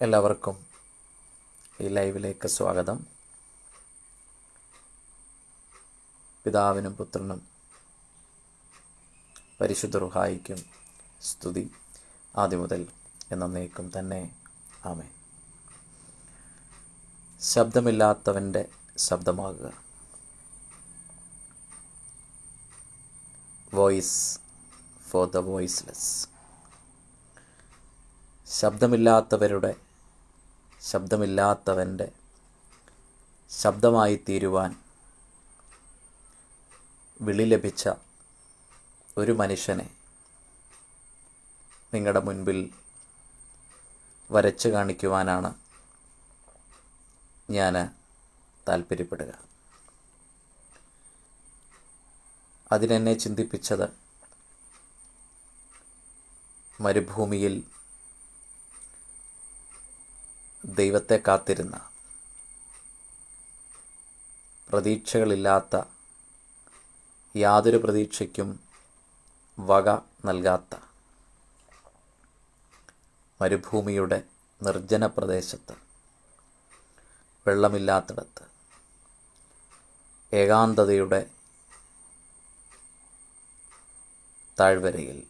എല്ലാവർക്കും ഈ ലൈവിലേക്ക് സ്വാഗതം. പിതാവിനും പുത്രനും പരിശുദ്ധ റൂഹായിക്കും സ്തുതി, ആദ്യം മുതൽ എന്നേക്കും തന്നെ. ആമേൻ. ശബ്ദമില്ലാത്തവൻ്റെ ശബ്ദമാകുക. Voice for the voiceless. ശബ്ദമില്ലാത്തവൻ്റെ ശബ്ദമായി തീരുവാൻ വിളി ലഭിച്ച ഒരു മനുഷ്യനെ നിങ്ങളുടെ മുൻപിൽ വരച്ചു കാണിക്കുവാനാണ് ഞാൻ താല്പര്യപ്പെടുക. അതിനെന്നെ ചിന്തിപ്പിച്ചത് മരുഭൂമിയിൽ ദൈവത്തെ കാത്തിരുന്ന, പ്രതീക്ഷകളില്ലാത്ത, യാതൊരു പ്രതീക്ഷയ്ക്കും വക നൽകാത്ത മരുഭൂമിയുടെ നിർജ്ജന പ്രദേശത്ത്, വെള്ളമില്ലാത്തിടത്ത്, ഏകാന്തതയുടെ താഴ്വരയിൽ,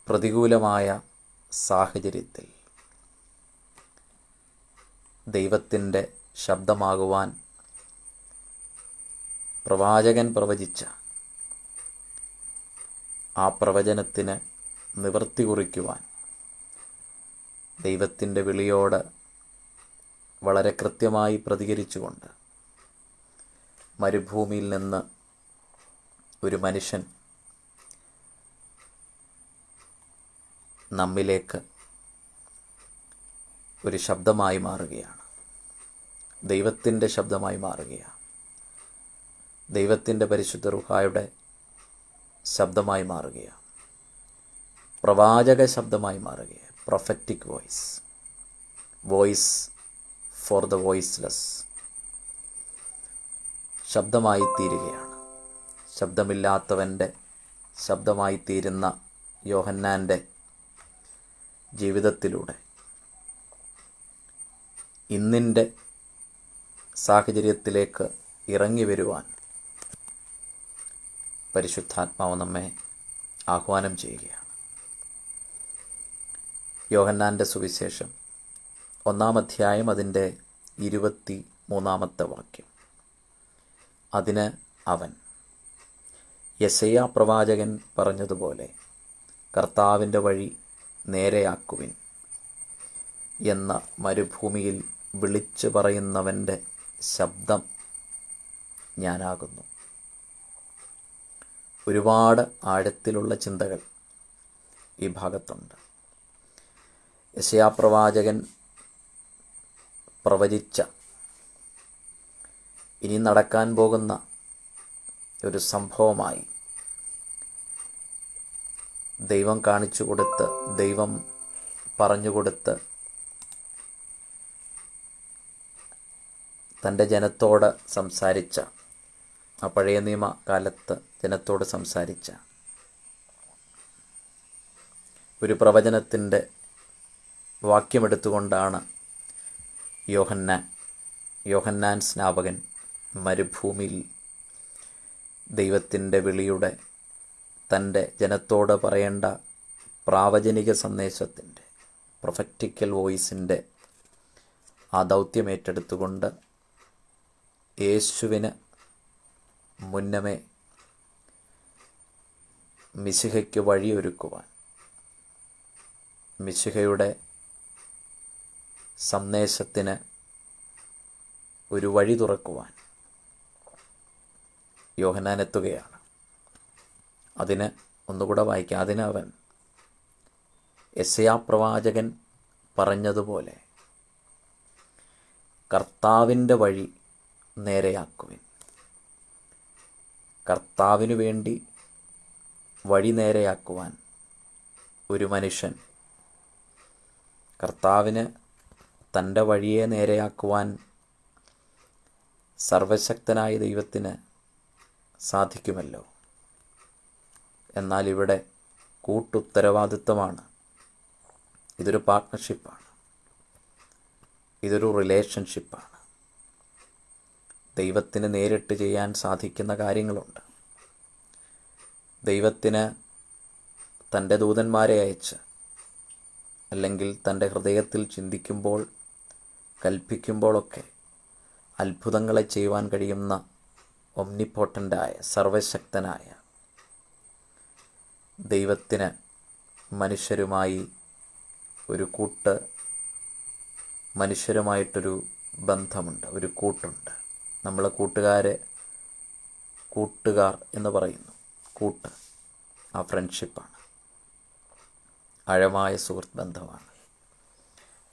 പ്രതികൂലമായ സാഹചര്യത്തിൽ ദൈവത്തിൻ്റെ ശബ്ദമാകുവാൻ പ്രവാചകൻ പ്രവചിച്ച ആ പ്രവചനത്തിന് നിവൃത്തി കുറിക്കുവാൻ ദൈവത്തിൻ്റെ വിളിയോട് വളരെ കൃത്യമായി പ്രതികരിച്ചുകൊണ്ട് മരുഭൂമിയിൽ നിന്ന് ഒരു മനുഷ്യൻ നമ്മിലേക്ക് ഒരു ശബ്ദമായി മാറുകയാണ്. ദൈവത്തിൻ്റെ ശബ്ദമായി മാറുകയാണ്. ദൈവത്തിൻ്റെ പരിശുദ്ധ റൂഹായുടെ ശബ്ദമായി മാറുകയാണ്. പ്രവാചക ശബ്ദമായി മാറുകയാണ്. Prophetic voice, voice for the voiceless ശബ്ദമായി തീരുകയാണ്. ശബ്ദമില്ലാത്തവൻ്റെ ശബ്ദമായി തീരുന്ന യോഹന്നാൻ്റെ ജീവിതത്തിലൂടെ ഇന്നിൻ്റെ സാഹചര്യത്തിലേക്ക് ഇറങ്ങി വരുവാൻ പരിശുദ്ധാത്മാവ് നമ്മെ ആഹ്വാനം ചെയ്യുകയാണ്. യോഹന്നാൻ്റെ സുവിശേഷം 1-ാം അധ്യായം അതിൻ്റെ 23-ാമത്തെ വാക്യം. അതിന് അവൻ, യെശയ്യാ പ്രവാചകൻ പറഞ്ഞതുപോലെ കർത്താവിൻ്റെ വഴി നേരെയാക്കുവിൻ എന്ന മരുഭൂമിയിൽ വിളിച്ചു പറയുന്നവൻ്റെ ശബ്ദം ഞാനാകുന്നു. ഒരുപാട് ആഴത്തിലുള്ള ചിന്തകൾ ഈ ഭാഗത്തുണ്ട്. യെശയ്യാ പ്രവാചകൻ പ്രവചിച്ച, ഇനി നടക്കാൻ പോകുന്ന ഒരു സംഭവമായി ദൈവം കാണിച്ചു കൊടുത്ത്, ദൈവം പറഞ്ഞുകൊടുത്ത് തൻ്റെ ജനത്തോട് സംസാരിച്ച, ആ പഴയ നിയമ കാലത്ത് ജനത്തോട് സംസാരിച്ച ഒരു പ്രവചനത്തിൻ്റെ വാക്യമെടുത്തുകൊണ്ടാണ് യോഹന്നാൻ സ്നാപകൻ മരുഭൂമിയിൽ ദൈവത്തിൻ്റെ വിളിയുടെ, തൻ്റെ ജനത്തോട് പറയേണ്ട പ്രാവചനിക സന്ദേശത്തിൻ്റെ, പ്രൊഫറ്റിക്കൽ വോയിസിൻ്റെ ആ ദൗത്യം ഏറ്റെടുത്തുകൊണ്ട് യേശുവിന് മുന്നമേ മിശിഹയ്ക്ക് വഴിയൊരുക്കുവാൻ, മിശിഹയുടെ സന്ദേശത്തിന് ഒരു വഴി തുറക്കുവാൻ യോഹന്നാൻ എത്തുകയാണ്. അതിന് ഒന്നുകൂടെ വായിക്കാം. അതിന് അവൻ, യെശയ്യാ പ്രവാചകൻ പറഞ്ഞതുപോലെ കർത്താവിൻ്റെ വഴി നേരെയാക്കുവിൻ. കർത്താവിനു വേണ്ടി വഴി നേരെയാക്കുവാൻ ഒരു മനുഷ്യൻ, കർത്താവിന് തൻ്റെ വഴിയെ നേരെയാക്കുവാൻ സർവശക്തനായ ദൈവത്തിന് സാധിക്കുമല്ലോ. എന്നാൽ ഇവിടെ കൂട്ടുത്തരവാദിത്വമാണ് ഇതൊരു പാർട്ട്ണർഷിപ്പാണ്, ഇതൊരു റിലേഷൻഷിപ്പാണ്. ദൈവത്തിന് നേരിട്ട് ചെയ്യാൻ സാധിക്കുന്ന കാര്യങ്ങളുണ്ട്. ദൈവത്തിന് തൻ്റെ ദൂതന്മാരെ അയച്ച്, അല്ലെങ്കിൽ തൻ്റെ ഹൃദയത്തിൽ ചിന്തിക്കുമ്പോൾ, കൽപ്പിക്കുമ്പോഴൊക്കെ അത്ഭുതങ്ങളെ ചെയ്യുവാൻ കഴിയുന്ന ഒംനിപോട്ടൻ്റായ, സർവശക്തനായ ദൈവത്തിന് മനുഷ്യരുമായി മനുഷ്യരുമായിട്ടൊരു ബന്ധമുണ്ട്, ഒരു കൂട്ടുണ്ട്. നമ്മൾ കൂട്ടുകാർ എന്ന് പറയുന്നു. കൂട്ട്, ആ ഫ്രണ്ട്ഷിപ്പാണ്, ആഴമായ സുഹൃത്ത് ബന്ധമാണ്.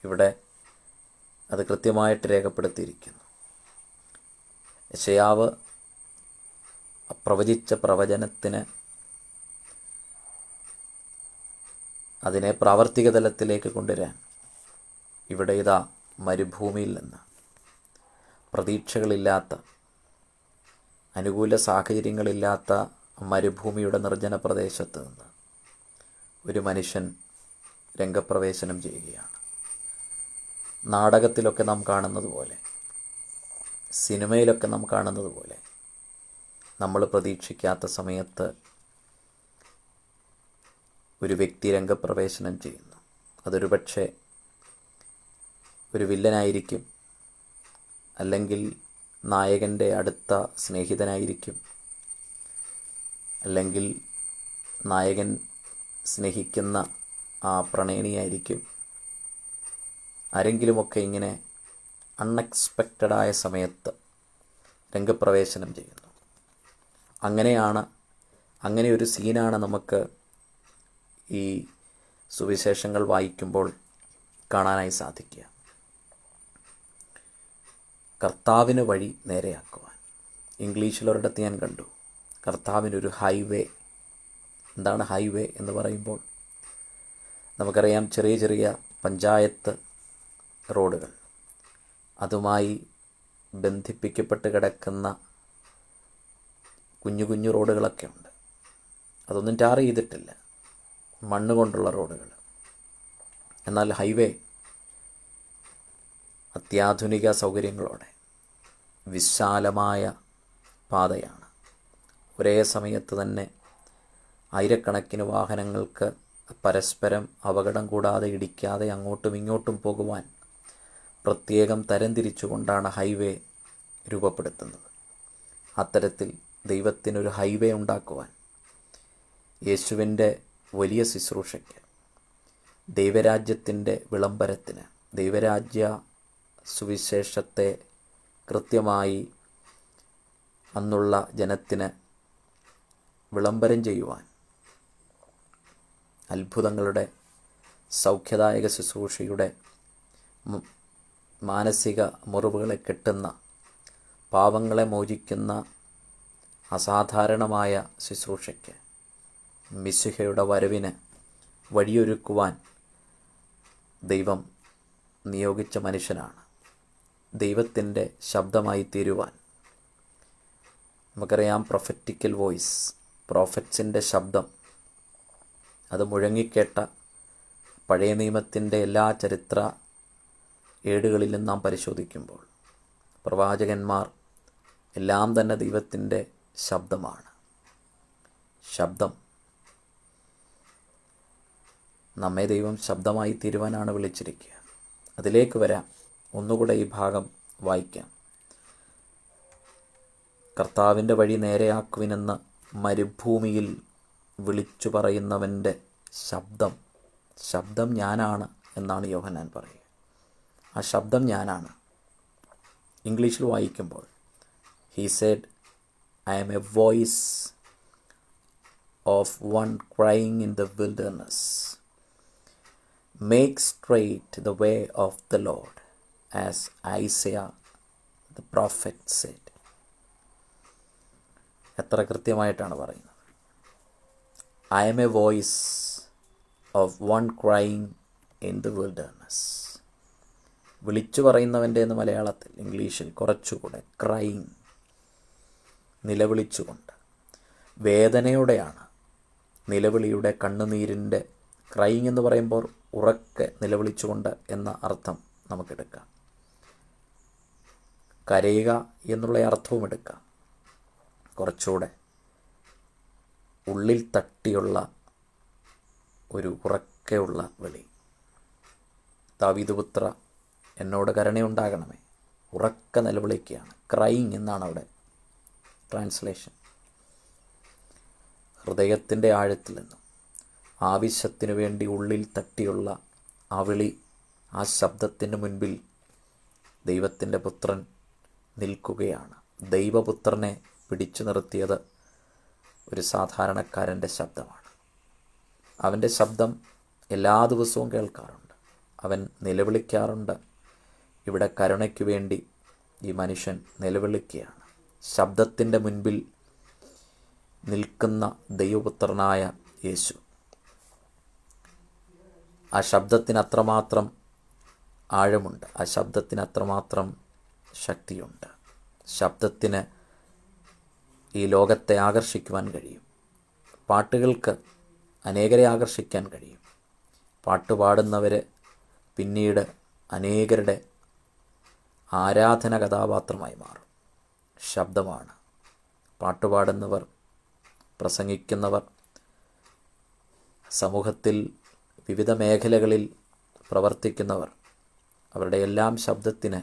ഇവിടെ അത് കൃത്യമായിട്ട് രേഖപ്പെടുത്തിയിരിക്കുന്നു. യെശയ്യാവ് പ്രവചിച്ച പ്രവചനത്തിന് അതിനെ പ്രാവർത്തിക തലത്തിലേക്ക് കൊണ്ടുവരാൻ ഇവിടെ ഇതാ മരുഭൂമിയിൽ നിന്ന്, പ്രതീക്ഷകളില്ലാത്ത, അനുകൂല സാഹചര്യങ്ങളില്ലാത്ത മരുഭൂമിയുടെ നിർജ്ജന പ്രദേശത്ത് നിന്ന് ഒരു മനുഷ്യൻ രംഗപ്രവേശനം ചെയ്യുകയാണ്. നാടകത്തിലൊക്കെ നാം കാണുന്നത് പോലെ, സിനിമയിലൊക്കെ നാം കാണുന്നത് പോലെ, നമ്മൾ പ്രതീക്ഷിക്കാത്ത സമയത്ത് ഒരു വ്യക്തി രംഗപ്രവേശനം ചെയ്യുന്നു. അതൊരു പക്ഷേ ഒരു വില്ലനായിരിക്കും, അല്ലെങ്കിൽ നായകൻ്റെ അടുത്ത സ്നേഹിതനായിരിക്കും, അല്ലെങ്കിൽ നായകൻ സ്നേഹിക്കുന്ന ആ പ്രണയിനിയായിരിക്കും. ആരെങ്കിലുമൊക്കെ ഇങ്ങനെ അൺഎക്സ്പെക്റ്റഡായ സമയത്ത് രംഗപ്രവേശനം ചെയ്യുന്നു. അങ്ങനെ ഒരു സീനാണ് നമുക്ക് ഈ സുവിശേഷങ്ങൾ വായിക്കുമ്പോൾ കാണാനായി സാധിക്കുക. കർത്താവിന് വഴി നേരെയാക്കുവാൻ. ഇംഗ്ലീഷിലൊരിടത്ത് ഞാൻ കണ്ടു, കർത്താവിനൊരു ഹൈവേ. എന്താണ് ഹൈവേ എന്ന് പറയുമ്പോൾ? നമുക്കറിയാം, ചെറിയ ചെറിയ പഞ്ചായത്ത് റോഡുകൾ, അതുമായി ബന്ധിപ്പിക്കപ്പെട്ട് കിടക്കുന്ന കുഞ്ഞു കുഞ്ഞു റോഡുകളൊക്കെ ഉണ്ട്. അതൊന്നും ടാർ ചെയ്തിട്ടില്ല, മണ്ണ് കൊണ്ടുള്ള റോഡുകൾ. എന്നാൽ ഹൈവേ അത്യാധുനിക സൗകര്യങ്ങളോടെ വിശാലമായ പാതയാണ്. ഒരേ സമയത്ത് തന്നെ ആയിരക്കണക്കിന് വാഹനങ്ങൾക്ക് പരസ്പരം അപകടം കൂടാതെ, ഇടിക്കാതെ അങ്ങോട്ടും ഇങ്ങോട്ടും പോകുവാൻ പ്രത്യേകം തരംതിരിച്ചുകൊണ്ടാണ് ഹൈവേ രൂപപ്പെടുത്തുന്നത്. അത്തരത്തിൽ ദൈവത്തിനൊരു ഹൈവേ ഉണ്ടാക്കുവാൻ, യേശുവിൻ്റെ വലിയ ശുശ്രൂഷയ്ക്ക്, ദൈവരാജ്യത്തിൻ്റെ വിളംബരത്തിന്, ദൈവരാജ്യ സുവിശേഷത്തെ കൃത്യമായി അന്നുള്ള ജനത്തിന് വിളംബരം ചെയ്യുവാൻ, അത്ഭുതങ്ങളുടെ, സൗഖ്യദായക ശുശ്രൂഷയുടെ, മാനസിക മുറിവുകളെ കെട്ടുന്ന, പാവങ്ങളെ മോചിക്കുന്ന അസാധാരണമായ ശുശ്രൂഷയ്ക്ക്, മിശിഹയുടെ വരവിന് വഴിയൊരുക്കുവാൻ ദൈവം നിയോഗിച്ച മനുഷ്യനാണ്. ദൈവത്തിൻ്റെ ശബ്ദമായി തീരുവാൻ. നമുക്കറിയാം, പ്രൊഫറ്റിക്കൽ വോയിസ്, പ്രോഫറ്റ്സിൻ്റെ ശബ്ദം, അത് മുഴങ്ങിക്കേട്ട പഴയ നിയമത്തിൻ്റെ എല്ലാ ചരിത്ര ഏടുകളിലും നാം പരിശോധിക്കുമ്പോൾ പ്രവാചകന്മാർ എല്ലാം തന്നെ ദൈവത്തിൻ്റെ ശബ്ദമാണ്. ശബ്ദം, നമ്മെ ദൈവം ശബ്ദമായി തീരുവാനാണ് വിളിച്ചിരിക്കുക. അതിലേക്ക് വരാം. ഒന്നുകൂടെ ഈ ഭാഗം വായിക്കാം. കർത്താവിൻ്റെ വഴി നേരെയാക്കുവിനെന്ന് മരുഭൂമിയിൽ വിളിച്ചു പറയുന്നവൻ്റെ ശബ്ദം ഞാനാണ് എന്നാണ് യോഹന്നാൻ പറയുക. ആ ശബ്ദം ഞാനാണ്. ഇംഗ്ലീഷിൽ വായിക്കുമ്പോൾ he said, I am a voice of one crying in the wilderness, make straight the way of the Lord, as Isaiah the prophet said. എത്ര കൃത്യമായിട്ടാണ് പറയുന്നത്. I am a voice of one crying in the wilderness. വിളിച്ചു പറയുന്നവൻ്റെ എന്ന് മലയാളത്തിൽ, ഇംഗ്ലീഷിൽ കുറച്ചുകൂടെ crying, നിലവിളിച്ചുകൊണ്ട്. വേദനയോടെയാണ്, നിലവിളിയുടെ, കണ്ണുനീരിൻ്റെ crying എന്ന് പറയുമ്പോൾ ഉറക്കെ നിലവിളിച്ചുകൊണ്ട് എന്ന അർത്ഥം നമുക്കെടുക്കാം. കരയുക എന്നുള്ള അർത്ഥവും എടുക്കാം. കുറച്ചുകൂടെ ഉള്ളിൽ തട്ടിയുള്ള ഒരു ഉറക്കെയുള്ള വിളി. ദാവീദ് പുത്ര, എന്നോട് കരുണയുണ്ടാകണമേ, ഉറക്കെ നിലവിളിക്കുകയാണ്. ക്രൈയിങ് എന്നാണ് അവിടെ ട്രാൻസ്ലേഷൻ. ഹൃദയത്തിൻ്റെ ആഴത്തിൽ നിന്നും ആവശ്യത്തിനു വേണ്ടി ഉള്ളിൽ തട്ടിയുള്ള ആ വിളി, ആ ശബ്ദത്തിന് മുൻപിൽ ദൈവത്തിൻ്റെ പുത്രൻ നിൽക്കുകയാണ്. ദൈവപുത്രനെ പിടിച്ചു നിർത്തിയത് ഒരു സാധാരണക്കാരൻ്റെ ശബ്ദമാണ്. അവൻ്റെ ശബ്ദം എല്ലാ ദിവസവും കേൾക്കാറുണ്ട്. അവൻ നിലവിളിക്കാറുണ്ട്. ഇവിടെ കരുണയ്ക്ക് വേണ്ടി ഈ മനുഷ്യൻ നിലവിളിക്കുകയാണ്. ശബ്ദത്തിൻ്റെ മുൻപിൽ നിൽക്കുന്ന ദൈവപുത്രനായ യേശു. ആ ശബ്ദത്തിന് അത്രമാത്രം ആഴമുണ്ട്. ആ ശബ്ദത്തിന് അത്രമാത്രം ശക്തിയുണ്ട്. ശബ്ദത്തിന് ഈ ലോകത്തെ ആകർഷിക്കുവാൻ കഴിയും. പാട്ടുകൾക്ക് അനേകരെ ആകർഷിക്കാൻ കഴിയും. പാട്ടുപാടുന്നവർ പിന്നീട് അനേകരുടെ ആരാധന കഥാപാത്രമായി മാറും. ശബ്ദമാണ്. പാട്ടുപാടുന്നവർ, പ്രസംഗിക്കുന്നവർ, സമൂഹത്തിൽ വിവിധ മേഖലകളിൽ പ്രവർത്തിക്കുന്നവർ, അവരുടെ എല്ലാം ശബ്ദത്തിന്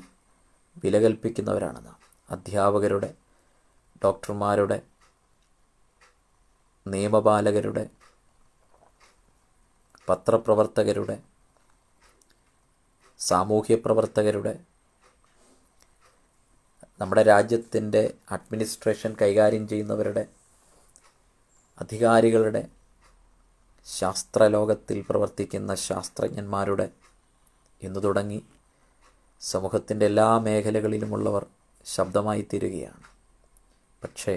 വില കൽപ്പിക്കുന്നവരാണ് നാം. അധ്യാപകരുടെ, ഡോക്ടർമാരുടെ, നിയമപാലകരുടെ, പത്രപ്രവർത്തകരുടെ, സാമൂഹ്യ പ്രവർത്തകരുടെ, നമ്മുടെ രാജ്യത്തിൻ്റെ അഡ്മിനിസ്ട്രേഷൻ കൈകാര്യം ചെയ്യുന്നവരുടെ, അധികാരികളുടെ, ശാസ്ത്രലോകത്തിൽ പ്രവർത്തിക്കുന്ന ശാസ്ത്രജ്ഞന്മാരുടെ എന്നു തുടങ്ങി സമൂഹത്തിൻ്റെ എല്ലാ മേഖലകളിലുമുള്ളവർ ശബ്ദമായി തീരുകയാണ്. പക്ഷേ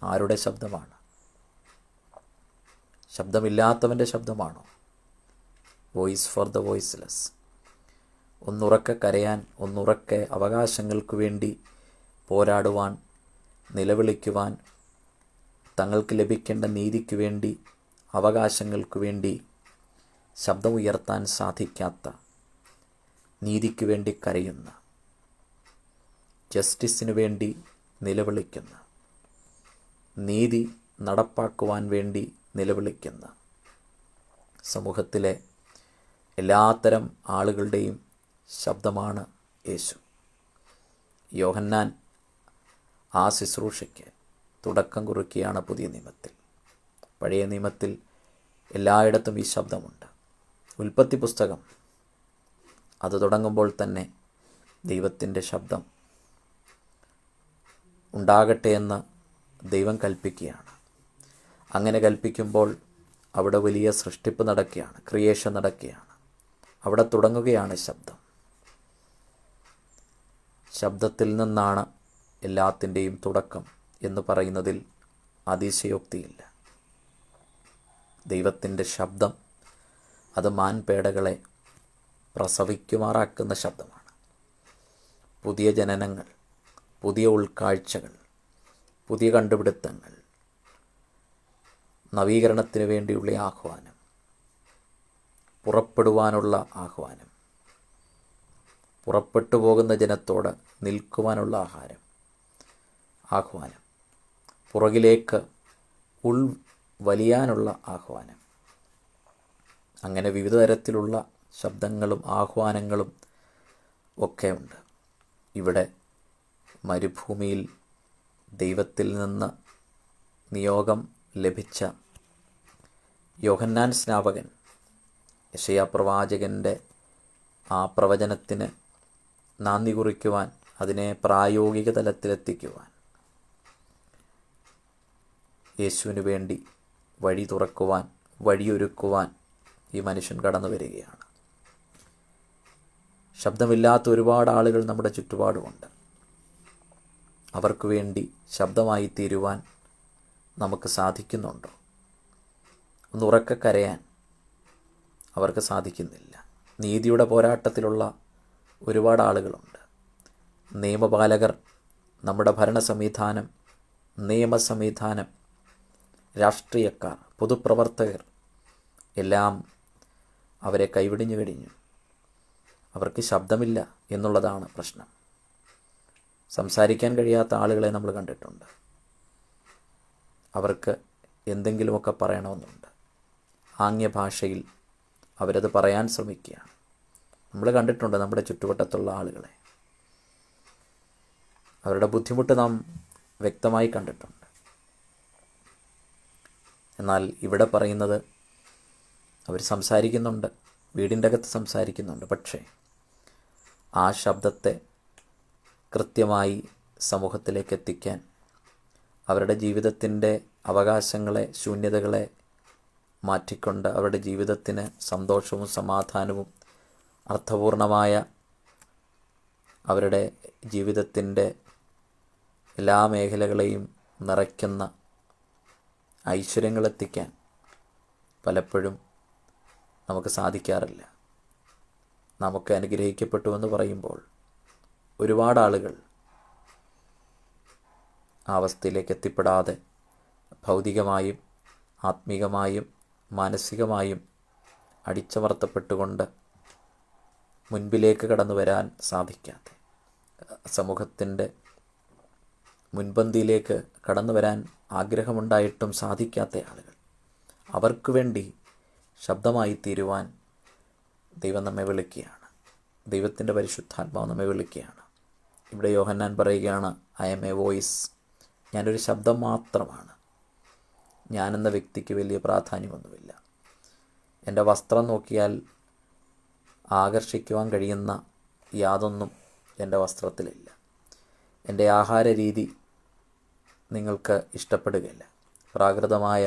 ആരുടെ ശബ്ദമാണ്? ശബ്ദമില്ലാത്തവൻ്റെ ശബ്ദമാണോ? Voice for the voiceless. ഒന്നുറക്കെ കരയാൻ, ഒന്നുറക്കെ അവകാശങ്ങൾക്ക് വേണ്ടി പോരാടുവാൻ, നിലവിളിക്കുവാൻ, തങ്ങൾക്ക് ലഭിക്കേണ്ട നീതിക്ക് വേണ്ടി, അവകാശങ്ങൾക്ക് വേണ്ടി ശബ്ദമുയർത്താൻ സാധിക്കാത്ത, നീതിക്ക് വേണ്ടി കരയുന്ന, ജസ്റ്റിസിനു വേണ്ടി നിലവിളിക്കുന്ന, നീതി നടപ്പാക്കുവാൻ വേണ്ടി നിലവിളിക്കുന്ന സമൂഹത്തിലെ എല്ലാത്തരം ആളുകളുടെയും ശബ്ദമാണ് യേശു. യോഹന്നാൻ ആ ശുശ്രൂഷയ്ക്ക് തുടക്കം കുറിക്കുകയാണ് പുതിയ നിയമത്തിൽ. പഴയ നിയമത്തിൽ എല്ലായിടത്തും ഈ ശബ്ദമുണ്ട്. ഉൽപ്പത്തി പുസ്തകം അത് തുടങ്ങുമ്പോൾ തന്നെ ദൈവത്തിൻ്റെ ശബ്ദം ഉണ്ടാകട്ടെ എന്ന് ദൈവം കൽപ്പിക്കുകയാണ്. അങ്ങനെ കൽപ്പിക്കുമ്പോൾ അവിടെ വലിയ സൃഷ്ടിപ്പ് നടക്കുകയാണ്, ക്രിയേഷൻ നടക്കുകയാണ്. അവിടെ തുടങ്ങുകയാണ് ശബ്ദം. ശബ്ദത്തിൽ നിന്നാണ് എല്ലാത്തിൻ്റെയും തുടക്കം എന്ന് പറയുന്നതിൽ അതിശയോക്തിയില്ല. ദൈവത്തിൻ്റെ ശബ്ദം അത് മാൻപേടകളെ പ്രസവിക്കുമാറാക്കുന്ന ശബ്ദമാണ്. പുതിയ ജനനങ്ങൾ, പുതിയ ഉൾക്കാഴ്ചകൾ, പുതിയ കണ്ടുപിടുത്തങ്ങൾ, നവീകരണത്തിന് വേണ്ടിയുള്ള ആഹ്വാനം, പുറപ്പെടുവാനുള്ള ആഹ്വാനം, പുറപ്പെട്ടു പോകുന്ന ജനത്തോട് നിൽക്കുവാനുള്ള ആഹ്വാനം, പുറകിലേക്ക് വലിയാനുള്ള ആഹ്വാനം. അങ്ങനെ വിവിധ തരത്തിലുള്ള ശബ്ദങ്ങളും ആഹ്വാനങ്ങളും ഒക്കെ ഉണ്ട്. ഇവിടെ മരുഭൂമിയിൽ ദൈവത്തിൽ നിന്ന് നിയോഗം ലഭിച്ച യോഹന്നാൻ സ്നാപകൻ യെശയ്യാ പ്രവാചകൻ്റെ ആ പ്രവചനത്തിന് നാന്ദി കുറിക്കുവാൻ, അതിനെ പ്രായോഗിക തലത്തിലെത്തിക്കുവാൻ യേശുവിന് വേണ്ടി വഴി തുറക്കുവാൻ, വഴിയൊരുക്കുവാൻ ഈ മനുഷ്യൻ കടന്നു വരികയാണ്. ശബ്ദമില്ലാത്ത ഒരുപാട് ആളുകൾ നമ്മുടെ ചുറ്റുപാടുമുണ്ട്. അവർക്ക് വേണ്ടി ശബ്ദമായി തീരുവാൻ നമുക്ക് സാധിക്കുന്നുണ്ടോ? ഒന്ന് ഉറക്കെ കരയാൻ അവർക്ക് സാധിക്കുന്നില്ല. നീതിയുടെ പോരാട്ടത്തിലുള്ള ഒരുപാട് ആളുകളുണ്ട്. നിയമപാലകർ, നമ്മുടെ ഭരണ സംവിധാനം, നിയമ സംവിധാനം, രാഷ്ട്രീയക്കാർ, പൊതുപ്രവർത്തകർ, എല്ലാം അവരെ കൈവിടിഞ്ഞു കഴിഞ്ഞു. അവർക്ക് ശബ്ദമില്ല എന്നുള്ളതാണ് പ്രശ്നം. സംസാരിക്കാൻ കഴിയാത്ത ആളുകളെ നമ്മൾ കണ്ടിട്ടുണ്ട്. അവർക്ക് എന്തെങ്കിലുമൊക്കെ പറയണമെന്നുണ്ട്. ആംഗ്യഭാഷയിൽ അവരത് പറയാൻ ശ്രമിക്കുകയാണ്. നമ്മൾ കണ്ടിട്ടുണ്ട് നമ്മുടെ ചുറ്റുവട്ടത്തുള്ള ആളുകളെ. അവരുടെ ബുദ്ധിമുട്ട് നാം വ്യക്തമായി കണ്ടിട്ടുണ്ട്. എന്നാൽ ഇവിടെ പറയുന്നത് അവർ സംസാരിക്കുന്നുണ്ട്, വീടിൻ്റെ അകത്ത് സംസാരിക്കുന്നുണ്ട്. പക്ഷേ ആ ശബ്ദത്തെ കൃത്യമായി സമൂഹത്തിലേക്ക് എത്തിക്കാൻ, അവരുടെ ജീവിതത്തിൻ്റെ അവകാശങ്ങളെ, ശൂന്യതകളെ മാറ്റിക്കൊണ്ട് അവരുടെ ജീവിതത്തിന് സന്തോഷവും സമാധാനവും അർത്ഥപൂർണമായ അവരുടെ ജീവിതത്തിൻ്റെ എല്ലാ മേഖലകളെയും നിറയ്ക്കുന്ന ഐശ്വര്യങ്ങളെത്തിക്കാൻ പലപ്പോഴും നമുക്ക് സാധിക്കാറില്ല. നമുക്ക് അനുഗ്രഹിക്കപ്പെട്ടു എന്ന് പറയുമ്പോൾ ഒരുപാട് ആളുകൾ ആ അവസ്ഥയിലേക്ക് എത്തിപ്പെടാതെ ഭൗതികമായും ആത്മീകമായും മാനസികമായും അടിച്ചമർത്തപ്പെട്ടുകൊണ്ട് മുൻപിലേക്ക് കടന്നു വരാൻ സാധിക്കാതെ, സമൂഹത്തിൻ്റെ മുൻപന്തിയിലേക്ക് കടന്നു വരാൻ ആഗ്രഹമുണ്ടായിട്ടും സാധിക്കാത്ത ആളുകൾ, അവർക്ക് വേണ്ടി ശബ്ദമായി തീരുവാൻ ദൈവം നമ്മെ വിളിക്കുകയാണ്. ദൈവത്തിൻ്റെ പരിശുദ്ധാത്മാവ് നമ്മെ വിളിക്കുകയാണ്. ഇവിടെ യോഹന്നാൻ പറയുകയാണ്, ഐ ആം എ വോയിസ്. ഞാനൊരു ശബ്ദം മാത്രമാണ്. ഞാനെന്ന വ്യക്തിക്ക് വലിയ പ്രാധാന്യമൊന്നുമില്ല. എൻ്റെ വസ്ത്രം നോക്കിയാൽ ആകർഷിക്കുവാൻ കഴിയുന്ന യാതൊന്നും എൻ്റെ വസ്ത്രത്തിലില്ല. എൻ്റെ ആഹാര രീതി നിങ്ങൾക്ക് ഇഷ്ടപ്പെടുകയില്ല. പ്രാകൃതമായ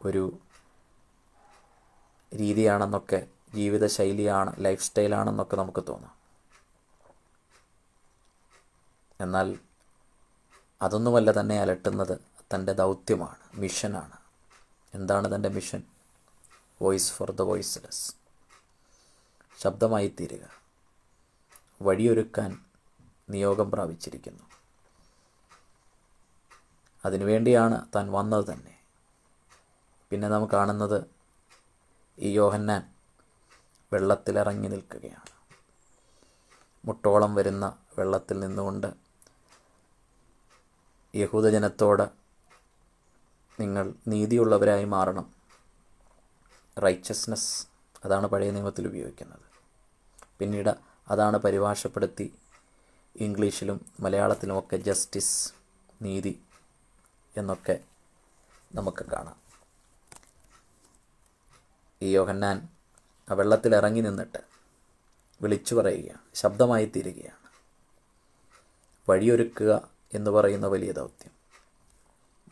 ഒരു രീതിയാണെന്നൊക്കെ, ജീവിതശൈലിയാണ്, ലൈഫ് സ്റ്റൈലാണെന്നൊക്കെ നമുക്ക് തോന്നാം. എന്നാൽ അതൊന്നുമല്ല തന്നെ അലട്ടുന്നത്. തൻ്റെ ദൗത്യമാണ്, മിഷനാണ്. എന്താണ് തൻ്റെ mission? Voice for the voiceless. ശബ്ദമായി തീരുക, വഴിയൊരുക്കാൻ നിയോഗം പ്രാപിച്ചിരിക്കുന്നു. അതിനുവേണ്ടിയാണ് താൻ വന്നത് തന്നെ. പിന്നെ നാം കാണുന്നത് ഈ യോഹന്നാൻ വെള്ളത്തിലിറങ്ങി നിൽക്കുകയാണ്. മുട്ടോളം വരുന്ന വെള്ളത്തിൽ നിന്നുകൊണ്ട് യഹൂദജനത്തോട് നിങ്ങൾ നീതിയുള്ളവരായി മാറണം. റൈച്ചസ്നെസ്, അതാണ് പഴയ നിയമത്തിൽ ഉപയോഗിക്കുന്നത്. പിന്നീട് അതാണ് പരിഭാഷപ്പെടുത്തി ഇംഗ്ലീഷിലും മലയാളത്തിലുമൊക്കെ ജസ്റ്റിസ്, നീതി എന്നൊക്കെ നമുക്ക് കാണാം. ഈ യോഹന്നാൻ ആ വെള്ളത്തിലിറങ്ങി നിന്നിട്ട് വിളിച്ചു പറയുകയാണ്, ശബ്ദമായി തീരുകയാണ്. വഴിയൊരുക്കുക എന്ന് പറയുന്ന വലിയ ദൗത്യം.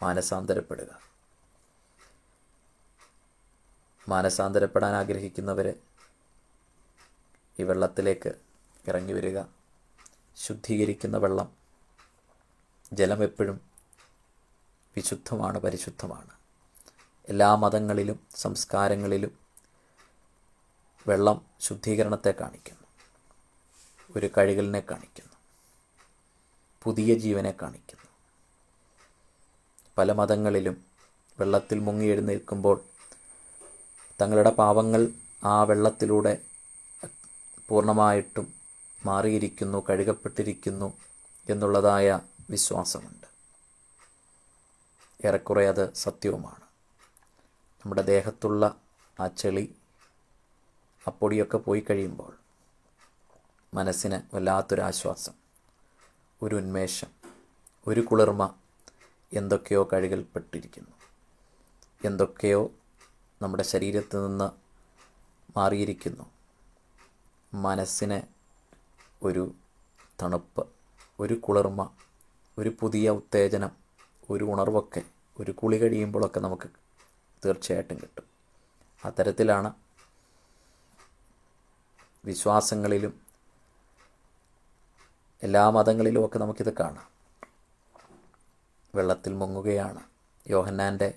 മാനസാന്തരപ്പെടുക. മാനസാന്തരപ്പെടാൻ ആഗ്രഹിക്കുന്നവർ ഈ വെള്ളത്തിലേക്ക് ഇറങ്ങി വരിക. ശുദ്ധീകരിക്കുന്ന വെള്ളം, ജലം എപ്പോഴും വിശുദ്ധമാണ്, പരിശുദ്ധമാണ്. എല്ലാ മതങ്ങളിലും സംസ്കാരങ്ങളിലും വെള്ളം ശുദ്ധീകരണത്തെ കാണിക്കുന്നു, ഒരു കഴുകലിനെ കാണിക്കുന്നു, പുതിയ ജീവനെ കാണിക്കുന്നു. പല മതങ്ങളിലും വെള്ളത്തിൽ മുങ്ങി എഴുന്നേൽക്കുമ്പോൾ തങ്ങളുടെ പാപങ്ങൾ ആ വെള്ളത്തിലൂടെ പൂർണ്ണമായിട്ടും മാറിയിരിക്കുന്നു, കഴുകപ്പെട്ടിരിക്കുന്നു എന്നുള്ളതായ വിശ്വാസമുണ്ട്. ഏറെക്കുറെ അത് സത്യവുമാണ്. നമ്മുടെ ദേഹത്തുള്ള ആ ചെളി, ആ പൊടിയൊക്കെ പോയി കഴിയുമ്പോൾ മനസ്സിന് വല്ലാത്തൊരാശ്വാസം, ഒരു ഉന്മേഷം, ഒരു കുളിർമ. എന്തൊക്കെയോ കഴുകൽപ്പെട്ടിരിക്കുന്നു, എന്തൊക്കെയോ നമ്മുടെ ശരീരത്തിൽ നിന്ന് മാറിയിരിക്കുന്നു. മനസ്സിന് ഒരു തണുപ്പ്, ഒരു കുളിർമ, ഒരു പുതിയ ഉത്തേജനം, ഒരു ഉണർവൊക്കെ ഒരു കുളി കഴിയുമ്പോഴൊക്കെ നമുക്ക് തീർച്ചയായിട്ടും കിട്ടും. അത്തരത്തിലാണ് വിശ്വാസങ്ങളിലും എല്ലാ മതങ്ങളിലുമൊക്കെ നമുക്കിത് കാണാം. വെള്ളത്തിൽ മുങ്ങുകയാണ്. യോഹന്നാൻ്റെ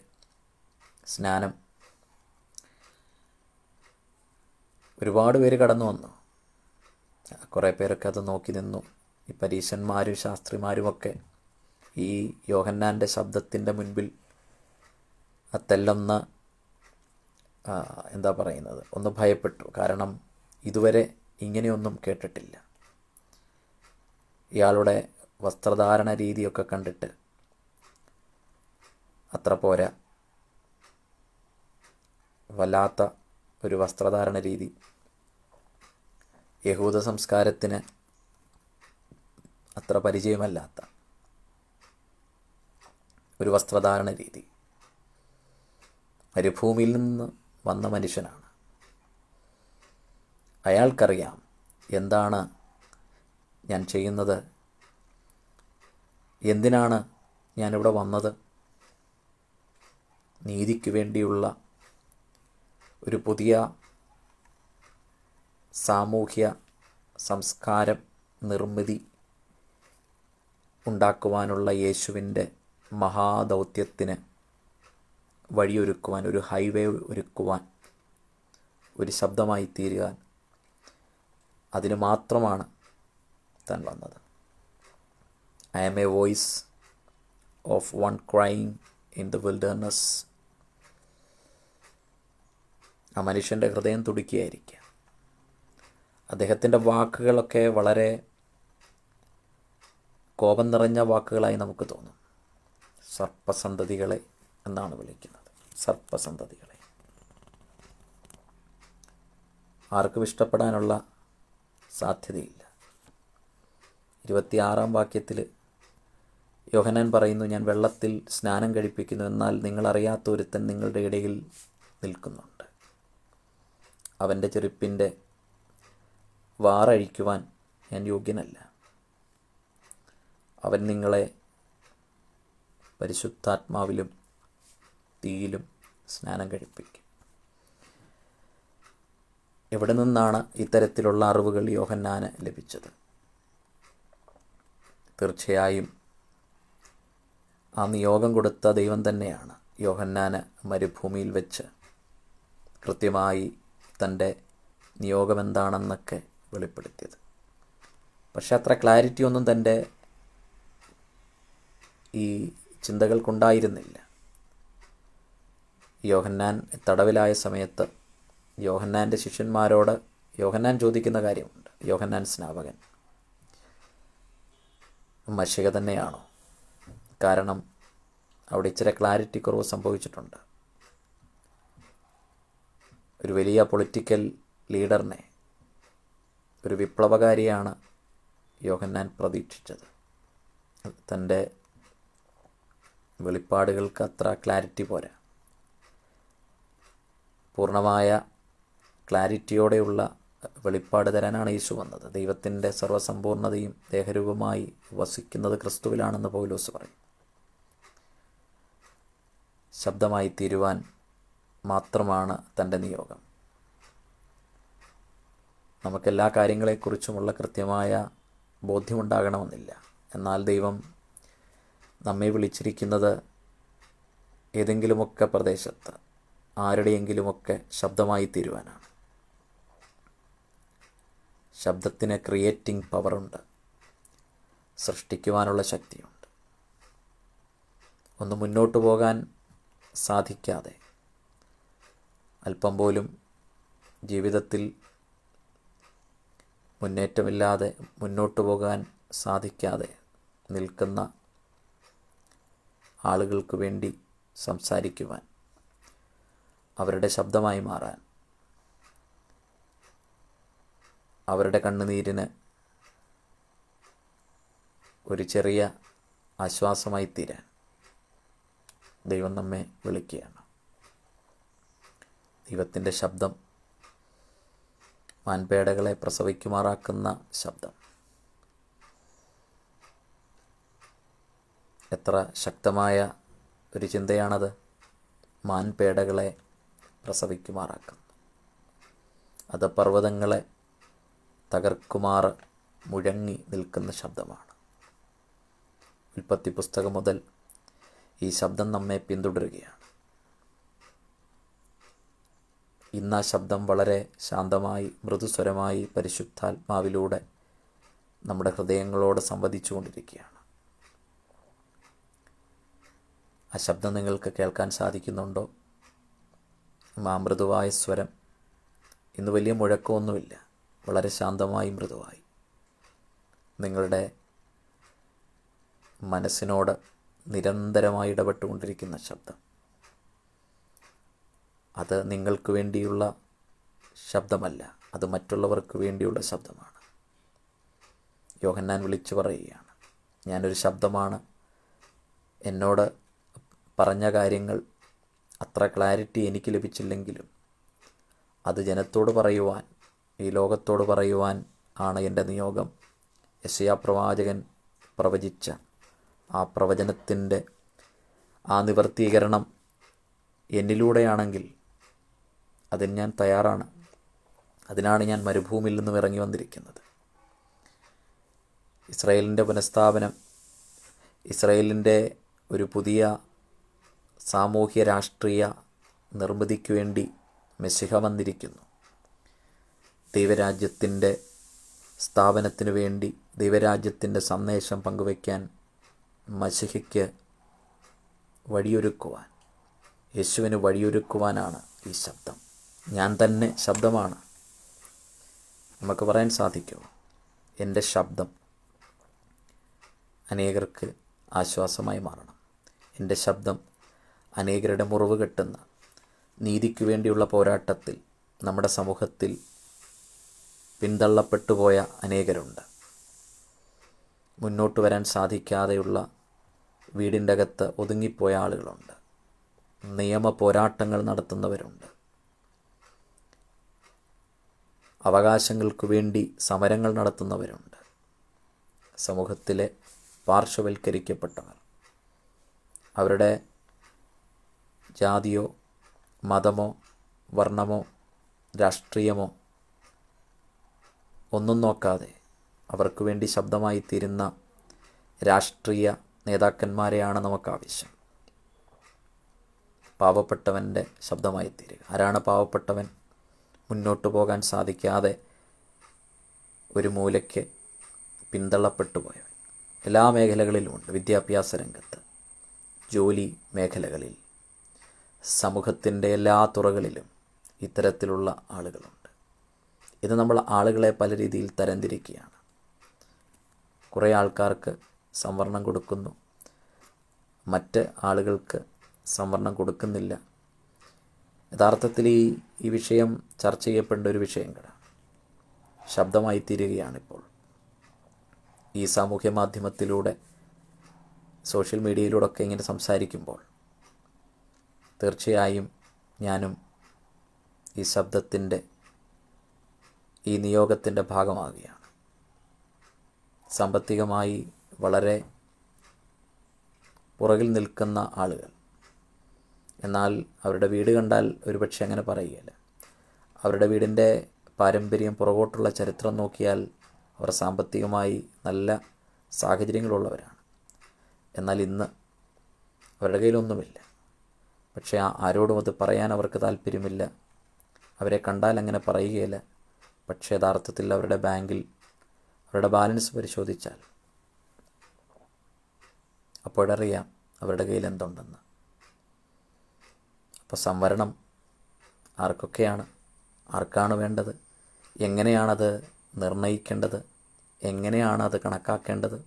സ്നാനം ഒരുപാട് പേര് കടന്നു വന്നു. കുറേ പേരൊക്കെ അത് നോക്കി നിന്നു. ഈ പരീശന്മാരും ശാസ്ത്രിമാരുമൊക്കെ ഈ യോഹന്നാൻ്റെ ശബ്ദത്തിൻ്റെ മുൻപിൽ തെല്ലൊന്ന് എന്താ പറയുന്നത്, ഒന്ന് ഭയപ്പെട്ടു. കാരണം ഇതുവരെ ഇങ്ങനെയൊന്നും കേട്ടിട്ടില്ല. ഇയാളുടെ വസ്ത്രധാരണ രീതിയൊക്കെ കണ്ടിട്ട് അത്ര പോരാ, വല്ലാത്ത ഒരു വസ്ത്രധാരണ രീതി, യഹൂദ സംസ്കാരത്തിന് അത്ര പരിചയമല്ലാത്ത ഒരു വസ്ത്രധാരണ രീതി. മരുഭൂമിയിൽ നിന്ന് വന്ന മനുഷ്യനാണ്. അയാൾക്കറിയാം എന്താണ് ഞാൻ ചെയ്യുന്നത്, എന്തിനാണ് ഞാനിവിടെ വന്നത്. നീതിക്ക് വേണ്ടിയുള്ള ഒരു പുതിയ സാമൂഹ്യ സംസ്കാരം നിർമ്മിതി ഉണ്ടാക്കുവാനുള്ള യേശുവിൻ്റെ മഹാദൗത്യത്തിന് വഴിയൊരുക്കുവാൻ, ഒരു ഹൈവേ ഒരുക്കുവാൻ, ഒരു ശബ്ദമായി തീരുവാൻ, അതിന് മാത്രമാണ് താൻ വന്നത്. I am a voice of one crying in the wilderness. ആ മനുഷ്യൻ്റെ ഹൃദയം തുടിക്കുകയായിരിക്കുക. അദ്ദേഹത്തിൻ്റെ വാക്കുകളൊക്കെ വളരെ കോപം നിറഞ്ഞ വാക്കുകളായി നമുക്ക് തോന്നും. സർപ്പസന്തതികളെ എന്നാണ് വിളിക്കുന്നത്. സർപ്പസന്തതികളെ ആർക്കും ഇഷ്ടപ്പെടാനുള്ള സാധ്യതയില്ല. 26-ാം വാക്യത്തിൽ യോഹന്നാൻ പറയുന്നു, ഞാൻ വെള്ളത്തിൽ സ്നാനം കഴിപ്പിക്കുന്നു, എന്നാൽ നിങ്ങളറിയാത്ത ഒരുത്തൻ നിങ്ങളുടെ ഇടയിൽ നിൽക്കുന്നുണ്ട്. അവൻ്റെ ചെരുപ്പിൻ്റെ വാറഴിക്കുവാൻ ഞാൻ യോഗ്യനല്ല. അവൻ നിങ്ങളെ പരിശുദ്ധാത്മാവിലും തീയിലും സ്നാനം കഴിപ്പിക്കും. എവിടെ നിന്നാണ് ഇത്തരത്തിലുള്ള അറിവുകൾ യോഹന്നാന് ലഭിച്ചത്? തീർച്ചയായും ആ നിയോഗം കൊടുത്ത ദൈവം തന്നെയാണ് യോഹന്നാന് മരുഭൂമിയിൽ വെച്ച് കൃത്യമായി തൻ്റെ നിയോഗം എന്താണെന്നൊക്കെ വെളിപ്പെടുത്തിയത്. പക്ഷെ അത്ര ക്ലാരിറ്റി ഒന്നും തൻ്റെ ഈ ചിന്തകൾക്കുണ്ടായിരുന്നില്ല. യോഹന്നാൻ തടവിലായ സമയത്ത് യോഹന്നാൻ്റെ ശിഷ്യന്മാരോട് യോഹന്നാൻ ചോദിക്കുന്ന കാര്യമുണ്ട്. യോഹന്നാൻ സ്നാപകൻ മശിഹ തന്നെയാണോ? കാരണം അവിടെ ഇച്ചിരി ക്ലാരിറ്റി കുറവ് സംഭവിച്ചിട്ടുണ്ട്. ഒരു വലിയ പൊളിറ്റിക്കൽ ലീഡറിനെ, ഒരു വിപ്ലവകാരിയാണ് യോഹന്നാൻ പ്രതീക്ഷിച്ചത്. തൻ്റെ വെളിപ്പാടുകൾക്ക് അത്ര ക്ലാരിറ്റി പോരാ. പൂർണ്ണമായ ക്ലാരിറ്റിയോടെയുള്ള വെളിപ്പാട് തരാനാണ് യേശു വന്നത്. ദൈവത്തിൻ്റെ സർവ്വസമ്പൂർണ്ണതയും ദേഹരൂപമായി വസിക്കുന്നത് ക്രിസ്തുവിലാണെന്ന് പൗലോസ് പറയും. ശബ്ദമായി തീരുവാൻ മാത്രമാണ് തൻ്റെ നിയോഗം. നമുക്കെല്ലാ കാര്യങ്ങളെക്കുറിച്ചുമുള്ള കൃത്യമായ ബോധ്യമുണ്ടാകണമെന്നില്ല. എന്നാൽ ദൈവം നമ്മെ വിളിച്ചിരിക്കുന്നത് ഏതെങ്കിലുമൊക്കെ പ്രദേശത്ത് ആരുടെയെങ്കിലുമൊക്കെ ശബ്ദമായി തീരുവാനാണ്. ശബ്ദത്തിന് ക്രിയേറ്റിംഗ് പവറുണ്ട്, സൃഷ്ടിക്കുവാനുള്ള ശക്തിയുണ്ട്. ഒന്ന് മുന്നോട്ട് പോകാൻ സാധിക്കാതെ, അല്പം പോലും ജീവിതത്തിൽ മുന്നേറ്റമില്ലാതെ മുന്നോട്ട് പോകാൻ സാധിക്കാതെ നിൽക്കുന്ന ആളുകൾക്ക് വേണ്ടി സംസാരിക്കുവാൻ, അവരുടെ ശബ്ദമായി മാറാൻ, അവരുടെ കണ്ണുനീരിന് ഒരു ചെറിയ ആശ്വാസമായി തീരാൻ ദൈവം നമ്മെ വിളിക്കുകയാണ്. ദൈവത്തിൻ്റെ ശബ്ദം മാൻപേടകളെ പ്രസവിക്കുമാറാക്കുന്ന ശബ്ദം. എത്ര ശക്തമായ ഒരു ചിന്തയാണത്! മാൻപേടകളെ പ്രസവിക്കുമാറാക്കുന്നു. അത് പർവ്വതങ്ങളെ തകർക്കുമാർ മുഴങ്ങി നിൽക്കുന്ന ശബ്ദമാണ്. ഉൽപ്പത്തി പുസ്തകം മുതൽ ഈ ശബ്ദം നമ്മെ പിന്തുടരുകയാണ്. ഇന്ന് ആ ശബ്ദം വളരെ ശാന്തമായി, മൃദുസ്വരമായി പരിശുദ്ധാത്മാവിലൂടെ നമ്മുടെ ഹൃദയങ്ങളോട് സംവദിച്ചു കൊണ്ടിരിക്കുകയാണ്. ആ ശബ്ദം നിങ്ങൾക്ക് കേൾക്കാൻ സാധിക്കുന്നുണ്ടോ? മൃദുവായ സ്വരം, ഇന്ന് വലിയ മുഴക്കമൊന്നുമില്ല, വളരെ ശാന്തമായി മൃദുവായി നിങ്ങളുടെ മനസ്സിനോട് നിരന്തരമായി ഇടപെട്ടുകൊണ്ടിരിക്കുന്ന ശബ്ദം. അത് നിങ്ങൾക്ക് വേണ്ടിയുള്ള ശബ്ദമല്ല, അത് മറ്റുള്ളവർക്ക് വേണ്ടിയുള്ള ശബ്ദമാണ്. യോഹന്നാൻ വിളിച്ചു പറയുകയാണ്, ഞാനൊരു ശബ്ദമാണ്. എന്നോട് പറഞ്ഞ കാര്യങ്ങൾ അത്ര ക്ലാരിറ്റി എനിക്ക് ലഭിച്ചില്ലെങ്കിലും അത് ജനത്തോട് പറയുവാൻ, ഈ ലോകത്തോട് പറയുവാൻ ആണ് എൻ്റെ നിയോഗം. യെശയ്യാ പ്രവാചകൻ പ്രവചിച്ച ആ പ്രവചനത്തിൻ്റെ ആ നിവർത്തീകരണം എന്നിലൂടെയാണെങ്കിൽ അതിന് ഞാൻ തയ്യാറാണ്. അതിനാണ് ഞാൻ മരുഭൂമിയിൽ നിന്നും ഇറങ്ങി വന്നിരിക്കുന്നത്. ഇസ്രായേലിൻ്റെ പുനഃസ്ഥാപനം, ഇസ്രായേലിൻ്റെ ഒരു പുതിയ സാമൂഹ്യ രാഷ്ട്രീയ നിർമ്മിതിക്ക് വേണ്ടി മെസ്സിഹ വന്നിരിക്കുന്നു. ദൈവരാജ്യത്തിൻ്റെ സ്ഥാപനത്തിനു വേണ്ടി, ദൈവരാജ്യത്തിൻ്റെ സന്ദേശം പങ്കുവയ്ക്കാൻ മശിഹയ്ക്ക് വഴിയൊരുക്കുവാൻ, യേശുവിന് വഴിയൊരുക്കുവാനാണ് ഈ ശബ്ദം. ഞാൻ തന്നെ ശബ്ദമാണ്. നമുക്ക് പറയാൻ സാധിക്കുമോ, എൻ്റെ ശബ്ദം അനേകർക്ക് ആശ്വാസമായി മാറണം. എൻ്റെ ശബ്ദം അനേകരുടെ മുറിവ് കെട്ടുന്ന നീതിക്ക് വേണ്ടിയുള്ള പോരാട്ടത്തിൽ നമ്മുടെ സമൂഹത്തിൽ പിന്തള്ളപ്പെട്ടുപോയ അനേകരുണ്ട്. മുന്നോട്ട് വരാൻ സാധിക്കാതെയുള്ള വീടിൻ്റെ അകത്ത് ഒതുങ്ങിപ്പോയ ആളുകളുണ്ട്. നിയമ പോരാട്ടങ്ങൾ നടത്തുന്നവരുണ്ട്. അവകാശങ്ങൾക്ക് വേണ്ടി സമരങ്ങൾ നടത്തുന്നവരുണ്ട്. സമൂഹത്തിലെ പാർശ്വവൽക്കരിക്കപ്പെട്ടവർ, അവരുടെ ജാതിയോ മതമോ വർണ്ണമോ രാഷ്ട്രീയമോ ഒന്നും നോക്കാതെ അവർക്ക് വേണ്ടി ശബ്ദമായി തീരുന്ന രാഷ്ട്രീയ നേതാക്കന്മാരെയാണ് നമുക്ക് ആവശ്യം. പാവപ്പെട്ടവൻ്റെ ശബ്ദമായി തീരുക. ആരാണ് പാവപ്പെട്ടവൻ? മുന്നോട്ട് പോകാൻ സാധിക്കാതെ ഒരു മൂലയ്ക്ക് പിന്തള്ളപ്പെട്ടു പോയവൻ. എല്ലാ മേഖലകളിലുമുണ്ട്. വിദ്യാഭ്യാസ രംഗത്ത്, ജോലി മേഖലകളിൽ, സമൂഹത്തിൻ്റെ എല്ലാ തുറകളിലും ഇത്തരത്തിലുള്ള ആളുകളുണ്ട്. ഇത് നമ്മൾ ആളുകളെ പല രീതിയിൽ തരംതിരിക്കുകയാണ്. കുറേ ആൾക്കാർക്ക് സംവരണം കൊടുക്കുന്നു, മറ്റ് ആളുകൾക്ക് സംവരണം കൊടുക്കുന്നില്ല. യഥാർത്ഥത്തിൽ ഈ വിഷയം ചർച്ച ചെയ്യപ്പെടേണ്ട ഒരു വിഷയം കൂടെ ശബ്ദമായി തീരുകയാണിപ്പോൾ. ഈ സാമൂഹ്യ മാധ്യമത്തിലൂടെ, സോഷ്യൽ മീഡിയയിലൂടെ ഒക്കെ ഇങ്ങനെ സംസാരിക്കുമ്പോൾ തീർച്ചയായും ഞാനും ഈ ശബ്ദത്തിൻ്റെ, ഈ നിയോഗത്തിൻ്റെ ഭാഗമാകുകയാണ്. സാമ്പത്തികമായി വളരെ പുറകിൽ നിൽക്കുന്ന ആളുകൾ, എന്നാൽ അവരുടെ വീട് കണ്ടാൽ ഒരുപക്ഷെ അങ്ങനെ പറയുകയില്ല. അവരുടെ വീടിൻ്റെ പാരമ്പര്യം, പുറകോട്ടുള്ള ചരിത്രം നോക്കിയാൽ അവർ സാമ്പത്തികമായി നല്ല സാഹചര്യങ്ങളുള്ളവരാണ്. എന്നാൽ ഇന്ന് അവരുടെ കയ്യിലൊന്നുമില്ല. പക്ഷേ ആരോടും അത് പറയാൻ അവർക്ക് താല്പര്യമില്ല. അവരെ കണ്ടാൽ അങ്ങനെ പറയുകയില്ല. പക്ഷേ യഥാർത്ഥത്തിൽ അവരുടെ ബാങ്കിൽ അവരുടെ ബാലൻസ് പരിശോധിച്ചാൽ അപ്പോഴറിയാം അവരുടെ കയ്യിൽ എന്തുണ്ടെന്ന്. അപ്പോൾ സംവരണം ആർക്കൊക്കെയാണ്, ആർക്കാണ് വേണ്ടത്, എങ്ങനെയാണത് നിർണയിക്കേണ്ടത്, എങ്ങനെയാണത് കണക്കാക്കേണ്ടത്?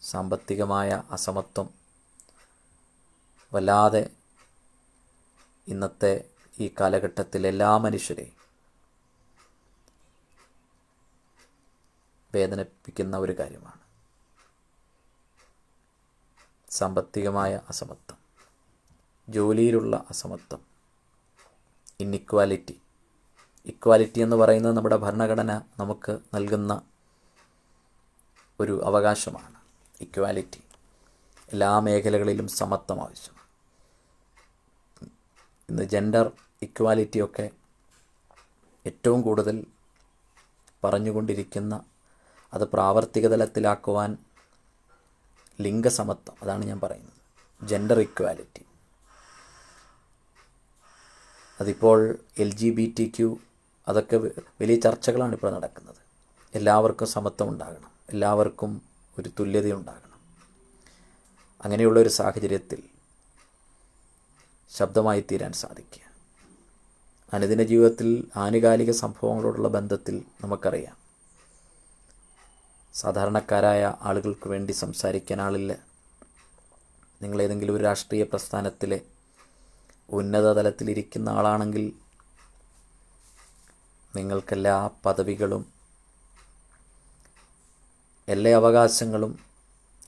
സാമ്പത്തികമായ അസമത്വം വല്ലാതെ ഇന്നത്തെ ഈ കാലഘട്ടത്തിൽ എല്ലാ മനുഷ്യരെയും വേദനിപ്പിക്കുന്ന ഒരു കാര്യമാണ്. സാമ്പത്തികമായ അസമത്വം, ജോലിയിലുള്ള അസമത്വം, ഇന്നിക്വാലിറ്റി. ഇക്വാലിറ്റി എന്ന് പറയുന്നത് നമ്മുടെ ഭരണഘടന നമുക്ക് നൽകുന്ന ഒരു അവകാശമാണ്. ഇക്വാലിറ്റി, എല്ലാ മേഖലകളിലും സമത്വം ആവശ്യമാണ്. ഇന്ന് ജെൻഡർ ഇക്വാലിറ്റിയൊക്കെ ഏറ്റവും കൂടുതൽ പറഞ്ഞുകൊണ്ടിരിക്കുന്ന, അത് പ്രാവർത്തിക തലത്തിലാക്കുവാൻ ലിംഗസമത്വം, അതാണ് ഞാൻ പറയുന്നത്, ജെൻഡർ ഇക്വാലിറ്റി. അതിപ്പോൾ LGBTQ അതൊക്കെ വലിയ ചർച്ചകളാണ് ഇപ്പോൾ നടക്കുന്നത്. എല്ലാവർക്കും സമത്വം ഉണ്ടാകണം, എല്ലാവർക്കും ഒരു തുല്യതയുണ്ടാകണം. അങ്ങനെയുള്ളൊരു സാഹചര്യത്തിൽ ശബ്ദമായി തീരാൻ സാധിക്കുക. അനുദിന ജീവിതത്തിൽ ആനുകാലിക സംഭവങ്ങളോടുള്ള ബന്ധത്തിൽ നമുക്കറിയാം, സാധാരണക്കാരായ ആളുകൾക്ക് വേണ്ടി സംസാരിക്കാൻ ആളില്ല. നിങ്ങളേതെങ്കിലും ഒരു രാഷ്ട്രീയ പ്രസ്ഥാനത്തിലെ ഉന്നത തലത്തിലിരിക്കുന്ന ആളാണെങ്കിൽ നിങ്ങൾക്കെല്ലാ പദവികളും എല്ലാ അവകാശങ്ങളും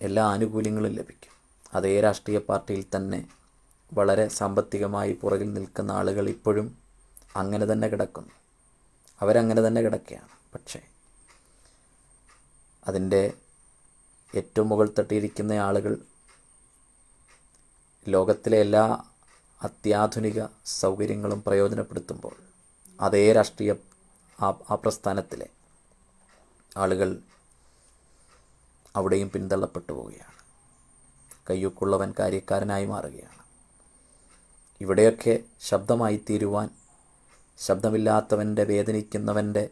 എല്ലാ ആനുകൂല്യങ്ങളും ലഭിക്കും. അതേ രാഷ്ട്രീയ പാർട്ടിയിൽ തന്നെ വളരെ സാമ്പത്തികമായി പുറകിൽ നിൽക്കുന്ന ആളുകൾ ഇപ്പോഴും അങ്ങനെ തന്നെ കിടക്കുന്നു. അവരങ്ങനെ തന്നെ കിടക്കുകയാണ്. പക്ഷേ അതിൻ്റെ ഏറ്റവും മുകൾ തട്ടിയിരിക്കുന്ന ആളുകൾ ലോകത്തിലെ എല്ലാ അത്യാധുനിക സൗകര്യങ്ങളും പ്രയോജനപ്പെടുത്തുമ്പോൾ അതേ രാഷ്ട്രീയ ആ പ്രസ്ഥാനത്തിലെ ആളുകൾ അവിടെയും പിന്തള്ളപ്പെട്ടു പോവുകയാണ്. കയ്യൊക്കുള്ളവൻ കാര്യക്കാരനായി മാറുകയാണ്. ഇവിടെയൊക്കെ ശബ്ദമായി തീരുവാൻ, ശബ്ദമില്ലാത്തവൻ്റെ, വേദനിക്കുന്നവൻ്റെ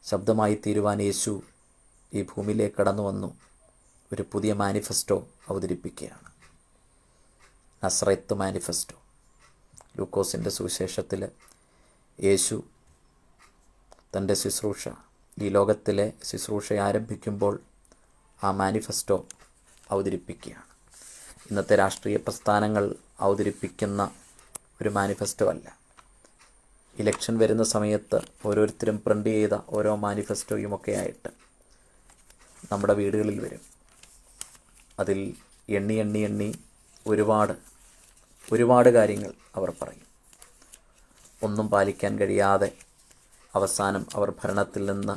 ശബ്ദമായി തീരുവാൻ യേശു ഈ ഭൂമിയിലേക്ക് കടന്നു വന്നു. ഒരു പുതിയ മാനിഫെസ്റ്റോ അവതരിപ്പിക്കുകയാണ്. നസ്രത്ത് മാനിഫെസ്റ്റോ. ലൂക്കോസിൻ്റെ സുവിശേഷത്തിൽ യേശു തൻ്റെ ശുശ്രൂഷ, ഈ ലോകത്തിലെ ശുശ്രൂഷ ആരംഭിക്കുമ്പോൾ ആ മാനിഫെസ്റ്റോ അവതരിപ്പിക്കുകയാണ്. ഇന്നത്തെ രാഷ്ട്രീയ പ്രസ്ഥാനങ്ങൾ അവതരിപ്പിക്കുന്ന ഒരു മാനിഫെസ്റ്റോ അല്ല. ഇലക്ഷൻ വരുന്ന സമയത്ത് ഓരോരുത്തരും പ്രിൻ്റ് ചെയ്ത ഓരോ മാനിഫെസ്റ്റോയുമൊക്കെ ആയിട്ട് നമ്മുടെ വീടുകളിൽ വരും. അതിൽ എണ്ണി എണ്ണി എണ്ണി ഒരുപാട് കാര്യങ്ങൾ അവർ പറയും. ഒന്നും പാലിക്കാൻ കഴിയാതെ അവസാനം അവർ ഭരണത്തിൽ നിന്ന്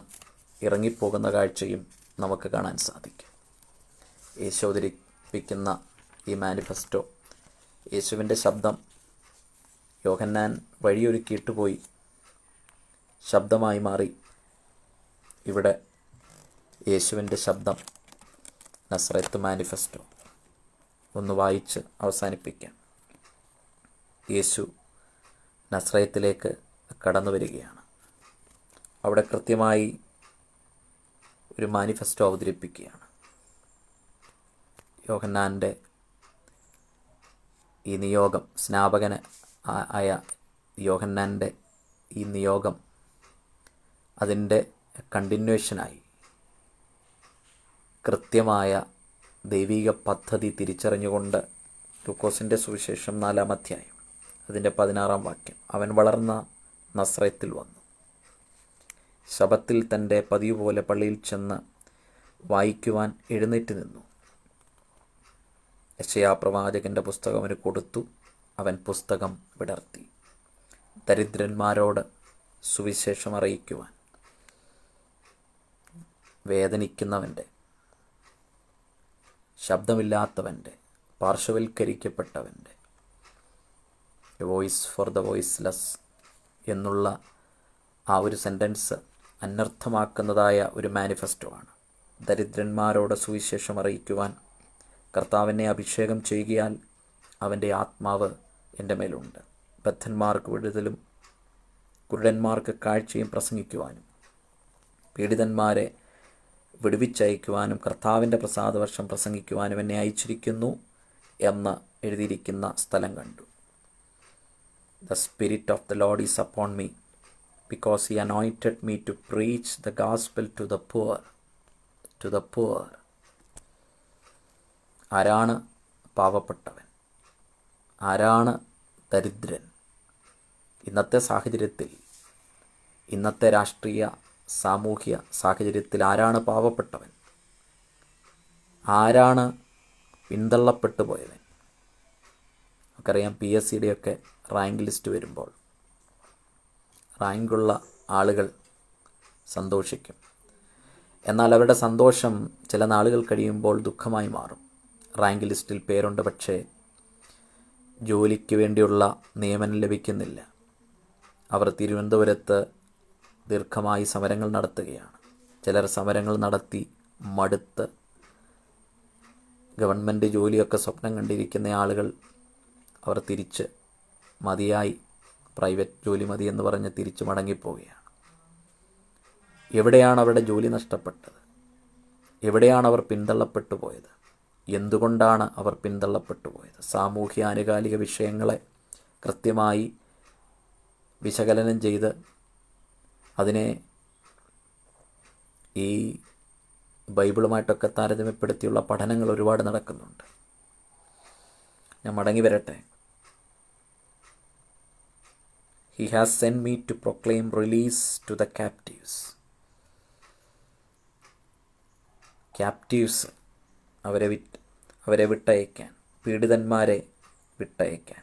ഇറങ്ങിപ്പോകുന്ന കാഴ്ചയും നമുക്ക് കാണാൻ സാധിക്കും. യേശു അവതരിപ്പിക്കുന്ന ഈ മാനിഫെസ്റ്റോ, യേശുവിൻ്റെ ശബ്ദം യോഹന്നാൻ വഴിയൊരുക്കിയിട്ട് പോയി ശബ്ദമായി മാറി. ഇവിടെ യേശുവിൻ്റെ ശബ്ദം, നസ്രത്ത് മാനിഫെസ്റ്റോ ഒന്ന് വായിച്ച് അവസാനിപ്പിക്കാം. യേശു നസ്രയത്തിലേക്ക് കടന്നു വരികയാണ്. അവിടെ കൃത്യമായി ഒരു മാനിഫെസ്റ്റോ അവതരിപ്പിക്കുകയാണ്. യോഹന്നാൻ്റെ ഈ നിയോഗം, സ്നാപകന് ആയ യോഹന്നാൻ്റെ ഈ നിയോഗം, അതിൻ്റെ കണ്ടിന്യൂഷനായി കൃത്യമായ ദൈവിക പദ്ധതി തിരിച്ചറിഞ്ഞുകൊണ്ട് ലൂക്കോസിൻ്റെ സുവിശേഷം 4-ാം അധ്യായം അതിൻ്റെ 16-ാം വാക്യം, അവൻ വളർന്ന നസ്രത്തിൽ വന്നു. ശബത്തിൽ തൻ്റെ പതിവ് പോലെ പള്ളിയിൽ ചെന്ന് വായിക്കുവാൻ എഴുന്നേറ്റ് നിന്നു. യെശയ്യാ പ്രവാചകൻ്റെ പുസ്തകം അവന് കൊടുത്തു. അവൻ പുസ്തകം വിടർത്തി. ദരിദ്രന്മാരോട് സുവിശേഷം അറിയിക്കുവാൻ, വേദനിക്കുന്നവൻ്റെ, ശബ്ദമില്ലാത്തവൻ്റെ, പാർശ്വവൽക്കരിക്കപ്പെട്ടവൻ്റെ, a voice for the voiceless എന്നുള്ള ആ ഒരു സെൻറ്റൻസ് അനർത്ഥമാക്കുന്നതായ ഒരു മാനിഫെസ്റ്റോ ആണ്. ദരിദ്രന്മാരോട് സുവിശേഷം അറിയിക്കുവാൻ കർത്താവിനെ അഭിഷേകം ചെയ്യുകയാൽ അവൻ്റെ ആത്മാവ് എൻ്റെ മേലുണ്ട്. ബദ്ധന്മാർക്ക് വിടുതലും കുരുടന്മാർക്ക് കാഴ്ചയും പ്രസംഗിക്കുവാനും പീഡിതന്മാരെ വിടുവിച്ചയക്കുവാനും കർത്താവിൻ്റെ പ്രസാദവർഷം പ്രസംഗിക്കുവാനും എന്നെ അയച്ചിരിക്കുന്നു എന്ന് എഴുതിയിരിക്കുന്ന സ്ഥലം കണ്ടു. The Spirit of the Lord is upon me, because He anointed me to preach the gospel to the poor. To the poor. ആരാണ് പാവപ്പെട്ടവൻ? ആരാണ് ദരിദ്രൻ? ഇന്നത്തെ സാഹചര്യത്തിൽ, ഇന്നത്തെ രാഷ്ട്രീയ സാമൂഹ്യ സാഹചര്യത്തിൽ ആരാണ് പാവപ്പെട്ടവൻ? ആരാണ് പിന്തള്ളപ്പെട്ടു പോയവൻ? നമുക്കറിയാം, PSCയുടെയൊക്കെ റാങ്ക് ലിസ്റ്റ് വരുമ്പോൾ റാങ്കുള്ള ആളുകൾ സന്തോഷിക്കും. എന്നാൽ അവരുടെ സന്തോഷം ചില നാളുകൾ കഴിയുമ്പോൾ ദുഃഖമായി മാറും. റാങ്ക് ലിസ്റ്റിൽ പേരുണ്ട്, പക്ഷേ ജോലിക്ക് വേണ്ടിയുള്ള നിയമനം ലഭിക്കുന്നില്ല. അവർ തിരുവനന്തപുരത്ത് ദീർഘമായി സമരങ്ങൾ നടത്തുകയാണ്. ചിലർ സമരങ്ങൾ നടത്തി മടുത്ത് ഗവൺമെൻറ് ജോലിയൊക്കെ സ്വപ്നം കണ്ടിരിക്കുന്ന ആളുകൾ അവർ തിരിച്ച് മതിയായി, പ്രൈവറ്റ് ജോലി മതി എന്ന് പറഞ്ഞ് തിരിച്ചു മടങ്ങിപ്പോവുകയാണ്. എവിടെയാണ് അവരുടെ ജോലി നഷ്ടപ്പെട്ടത്? എവിടെയാണ് അവർ പിന്തള്ളപ്പെട്ടു പോയത്? എന്തുകൊണ്ടാണ് അവർ പിന്തള്ളപ്പെട്ടു പോയത്? സാമൂഹ്യ ആനുകാലിക വിഷയങ്ങളെ കൃത്യമായി വിശകലനം ചെയ്ത് അതിനെ ഈ ബൈബിളുമായിട്ടൊക്കെ താരതമ്യപ്പെടുത്തിയുള്ള പഠനങ്ങൾ ഒരുപാട് നടക്കുന്നുണ്ട്. ഞാൻ മടങ്ങി വരട്ടെ. He has sent me to proclaim release to the captives. Captives അവരെ വിട്ടയക്കാൻ, പീഡിതന്മാരെ വിട്ടയക്കാൻ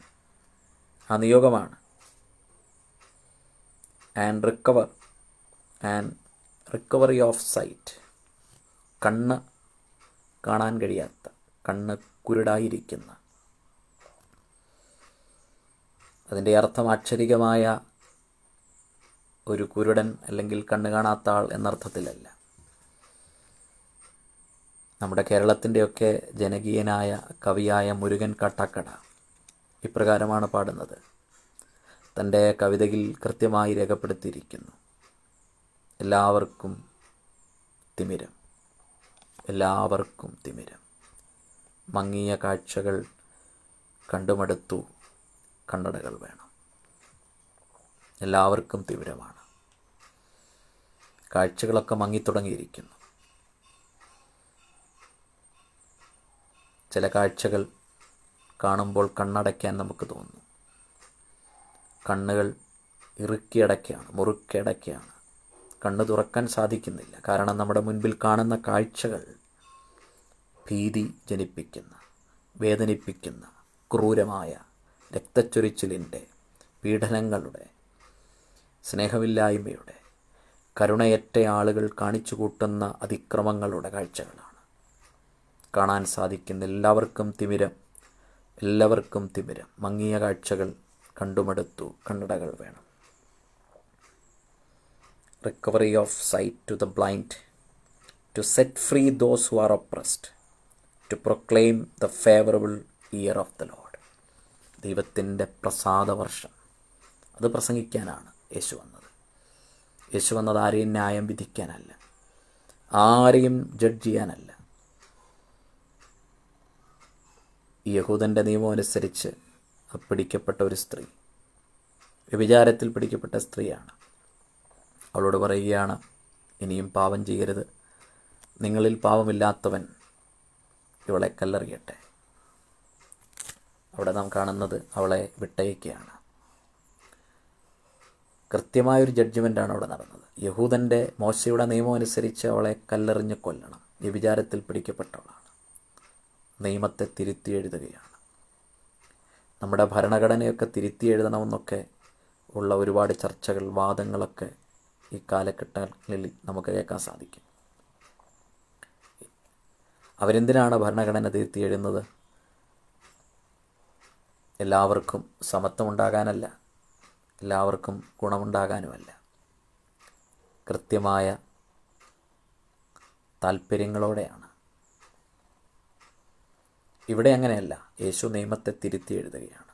ആ നിയോഗമാണ്. ആൻഡ് റിക്കവറി ഓഫ് സൈറ്റ്, കണ്ണ് കാണാൻ കഴിയാത്ത, കണ്ണ് കുരുടായിരിക്കുന്ന, അതിൻ്റെ അർത്ഥം അക്ഷരികമായ ഒരു കുരുടൻ അല്ലെങ്കിൽ കണ്ണ് കാണാത്ത ആൾ എന്നർത്ഥത്തിലല്ല. നമ്മുടെ കേരളത്തിൻ്റെയൊക്കെ ജനകീയനായ കവിയായ മുരുകൻ കാട്ടാക്കട ഇപ്രകാരമാണ് പാടുന്നത്. തൻ്റെ കവിതയിൽ കൃത്യമായി രേഖപ്പെടുത്തിയിരിക്കുന്നു: എല്ലാവർക്കും തിമിരം, എല്ലാവർക്കും തിമിരം, മങ്ങിയ കാഴ്ചകൾ കണ്ടുമടുത്തു, കണ്ണടകൾ വേണം. എല്ലാവർക്കും തിമിരമാണ്. കാഴ്ചകളൊക്കെ മങ്ങിത്തുടങ്ങിയിരിക്കുന്നു. ചില കാഴ്ചകൾ കാണുമ്പോൾ കണ്ണടയ്ക്കാൻ നമുക്ക് തോന്നുന്നു. കണ്ണുകൾ ഇറുക്കിയടയ്ക്കുകയാണ്, മുറുക്കിയടയ്ക്കുകയാണ്. കണ്ണ് തുറക്കാൻ സാധിക്കുന്നില്ല. കാരണം നമ്മുടെ മുൻപിൽ കാണുന്ന കാഴ്ചകൾ ഭീതി ജനിപ്പിക്കുന്ന, വേദനിപ്പിക്കുന്ന, ക്രൂരമായ രക്തച്ചൊരിച്ചിലിൻ്റെ, പീഡനങ്ങളുടെ, സ്നേഹമില്ലായ്മയുടെ, കരുണയറ്റ ആളുകൾ കാണിച്ചു കൂട്ടുന്ന അതിക്രമങ്ങളുടെ കാഴ്ചകളാണ് കാണാൻ സാധിക്കുന്ന. എല്ലാവർക്കും തിമിരം, എല്ലാവർക്കും തിമിരം, മങ്ങിയ കാഴ്ചകൾ കണ്ടുമടുത്തു, കണ്ണടകൾ വേണം. Recovery of sight to the blind, to set free those who are oppressed, to proclaim the favourable year of the Lord. ദൈവത്തിൻ്റെ പ്രസാദവർഷം അത് പ്രസംഗിക്കാനാണ് യേശു വന്നത്. യേശു വന്നത് ആരെയും ന്യായം വിധിക്കാനല്ല, ആരെയും ജഡ്ജ് ചെയ്യാനല്ല. ഈ യഹൂദൻ്റെ നിയമം അനുസരിച്ച് പിടിക്കപ്പെട്ട ഒരു സ്ത്രീ, വ്യഭിചാരത്തിൽ പിടിക്കപ്പെട്ട സ്ത്രീയാണ്. അവളോട് പറയുകയാണ്, ഇനിയും പാപം ചെയ്യരുത്, നിങ്ങളിൽ പാപമില്ലാത്തവൻ ഇവളെ കല്ലെറിയട്ടെ. അവിടെ നാം കാണുന്നത് അവളെ വിട്ടയക്കുകയാണ്. കൃത്യമായൊരു ജഡ്ജ്മെൻ്റാണ് അവിടെ നടന്നത്. യഹൂദൻ്റെ മോശയുടെ നിയമം അനുസരിച്ച് അവളെ കല്ലെറിഞ്ഞ് കൊല്ലണം. വ്യഭിചാരത്തിൽ പിടിക്കപ്പെട്ടവളാണ്. നിയമത്തെ തിരുത്തി എഴുതുകയാണ്. നമ്മുടെ ഭരണഘടനയൊക്കെ തിരുത്തി എഴുതണമെന്നൊക്കെ ഉള്ള ഒരുപാട് ചർച്ചകൾ, വാദങ്ങളൊക്കെ ഈ കാലഘട്ടങ്ങളിൽ നമുക്ക് കേൾക്കാൻ സാധിക്കും. അവരെന്തിനാണ് ഭരണഘടന തിരുത്തി എഴുതുന്നത്? എല്ലാവർക്കും സമത്വമുണ്ടാകാനല്ല, എല്ലാവർക്കും ഗുണമുണ്ടാകാനുമല്ല. കൃത്യമായ താല്പര്യങ്ങളോടെയാണ്. ഇവിടെ അങ്ങനെയല്ല. യേശു നിയമത്തെ തിരുത്തി എഴുതുകയാണ്.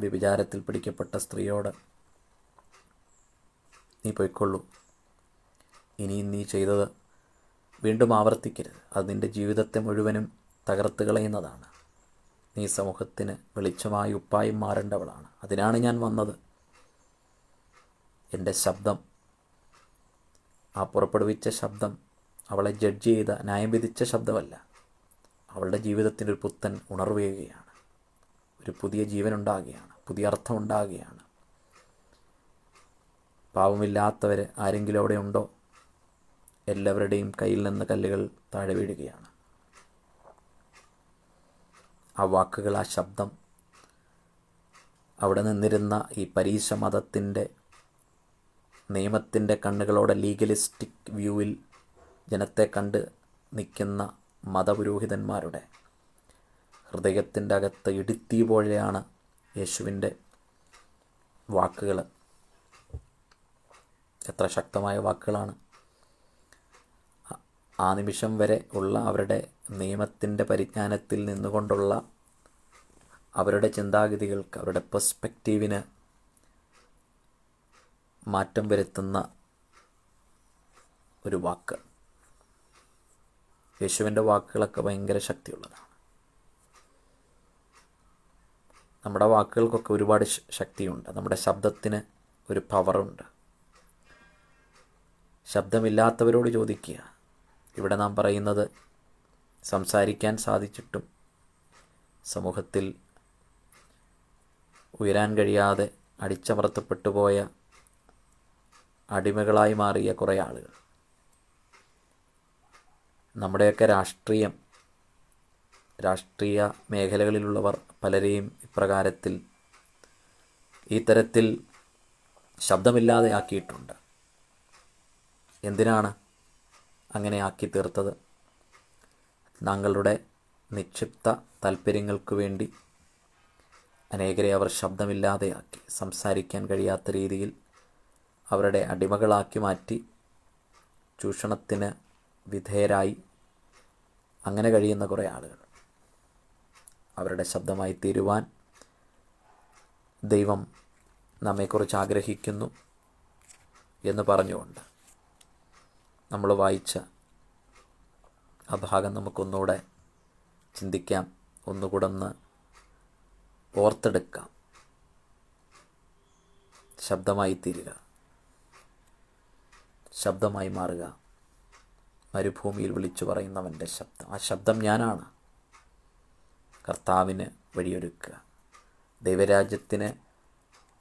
വ്യഭിചാരത്തിൽ പിടിക്കപ്പെട്ട സ്ത്രീയോട്, നീ പൊയ്ക്കൊള്ളൂ, ഇനിയും നീ ചെയ്തത് വീണ്ടും ആവർത്തിക്കരുത്, അത് നിൻ്റെ ജീവിതത്തെ മുഴുവനും തകർത്ത് കളയുന്നതാണ്. നീ സമൂഹത്തിന് വെളിച്ചമായി ഉപ്പായും മാറേണ്ടവളാണ്. അതിനാണ് ഞാൻ വന്നത്. എൻ്റെ ശബ്ദം, ആ പുറപ്പെടുവിച്ച ശബ്ദം, അവളെ ജഡ്ജ് ചെയ്ത, ന്യായം വിധിച്ച ശബ്ദമല്ല. അവളുടെ ജീവിതത്തിൻ്റെ ഒരു പുത്തൻ ഉണർവുകയാണ്, ഒരു പുതിയ ജീവനുണ്ടാകുകയാണ്, പുതിയ അർത്ഥമുണ്ടാകുകയാണ്. പാവമില്ലാത്തവർ ആരെങ്കിലും അവിടെ ഉണ്ടോ? എല്ലാവരുടെയും കയ്യിൽ നിന്ന് കല്ലുകൾ താഴെ വീഴുകയാണ്. ആ വാക്കുകൾ, ആ ശബ്ദം, അവിടെ നിന്നിരുന്ന ഈ പരീശ മതത്തിൻ്റെ, നിയമത്തിൻ്റെ കണ്ണുകളോടെ ലീഗലിസ്റ്റിക് വ്യൂവിൽ ജനത്തെ കണ്ട് നിൽക്കുന്ന മതപുരോഹിതന്മാരുടെ ഹൃദയത്തിൻ്റെ അകത്ത് ഇടുത്തി പോലെയാണ് യേശുവിൻ്റെ വാക്കുകൾ. എത്ര ശക്തമായ വാക്കുകളാണ്! ആ നിമിഷം വരെ ഉള്ള അവരുടെ നിയമത്തിൻ്റെ പരിജ്ഞാനത്തിൽ നിന്നുകൊണ്ടുള്ള അവരുടെ ചിന്താഗതികൾക്ക്, അവരുടെ പെർസ്പെക്റ്റീവിന് മാറ്റം വരുത്തുന്ന ഒരു വാക്ക്. യേശുവിൻ്റെ വാക്കുകളൊക്കെ ഭയങ്കര ശക്തിയുള്ളതാണ്. നമ്മുടെ വാക്കുകൾക്കൊക്കെ ഒരുപാട് ശക്തിയുണ്ട്. നമ്മുടെ ശബ്ദത്തിന് ഒരു പവറുണ്ട്. ശബ്ദമില്ലാത്തവരോട് ചോദിക്കുക. ഇവിടെ നാം പറയുന്നത് സംസാരിക്കാൻ സാധിച്ചിട്ടും സമൂഹത്തിൽ ഉയരാൻ കഴിയാതെ അടിച്ചമർത്തപ്പെട്ടു പോയ അടിമകളായി മാറിയ കുറേ ആളുകൾ. നമ്മുടെയൊക്കെ രാഷ്ട്രീയ മേഖലകളിലുള്ളവർ പലരെയും ഇപ്രകാരത്തിൽ ഈ തരത്തിൽ ശബ്ദമില്ലാതെ ആക്കിയിട്ടുണ്ട്. എന്തിനാണ് അങ്ങനെ ആക്കി തീർത്തത്? തങ്ങളുടെ നിക്ഷിപ്ത താല്പര്യങ്ങൾക്ക് വേണ്ടി അനേകരെ അവർ ശബ്ദമില്ലാതെയാക്കി, സംസാരിക്കാൻ കഴിയാത്ത രീതിയിൽ അവരുടെ അടിമകളാക്കി മാറ്റി, ചൂഷണത്തിന് വിധേയരായി അങ്ങനെ കഴിയുന്ന കുറേ ആളുകൾ. അവരുടെ ശബ്ദമായി തീരുവാൻ ദൈവം നമ്മെക്കുറിച്ച് ആഗ്രഹിക്കുന്നു എന്ന് പറഞ്ഞുകൊണ്ട് നമ്മൾ വായിച്ച ആ ഭാഗം നമുക്കൊന്നുകൂടെ ചിന്തിക്കാം, ഒന്നുകൂടെ ഒന്ന് ഓർത്തെടുക്കാം. ശബ്ദമായി തീരുക, ശബ്ദമായി മാറുക. മരുഭൂമിയിൽ വിളിച്ചു പറയുന്നവൻ്റെ ശബ്ദം, ആ ശബ്ദം ഞാനാണ്. കർത്താവിന് വഴിയൊരുക്കുക, ദൈവരാജ്യത്തിന്,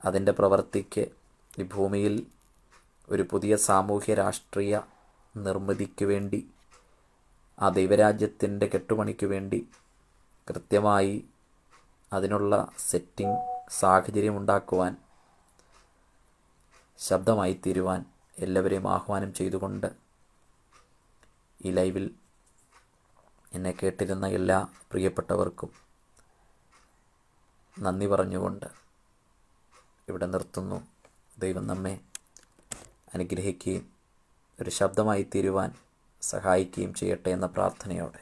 അതിൻ്റെ പ്രവൃത്തിക്ക്, ഈ ഭൂമിയിൽ ഒരു പുതിയ സാമൂഹ്യ രാഷ്ട്രീയ നിർമ്മിതിക്ക് വേണ്ടി, ആ ദൈവരാജ്യത്തിൻ്റെ കെട്ടുപണിക്ക് വേണ്ടി കൃത്യമായി അതിനുള്ള സെറ്റിംഗ് സാഹചര്യം ഉണ്ടാക്കുവാൻ, ശബ്ദമായി തീരുവാൻ എല്ലാവരെയും ആഹ്വാനം ചെയ്തുകൊണ്ട് ഈ ലൈവിൽ എന്നെ കേട്ടിരുന്ന എല്ലാ പ്രിയപ്പെട്ടവർക്കും നന്ദി പറഞ്ഞുകൊണ്ട് ഇവിടെ നിർത്തുന്നു. ദൈവം നമ്മെ അനുഗ്രഹിക്കുകയും ഒരു ശബ്ദമായി തീരുവാൻ സഹായിക്കുകയും ചെയ്യട്ടെ എന്ന പ്രാർത്ഥനയോടെ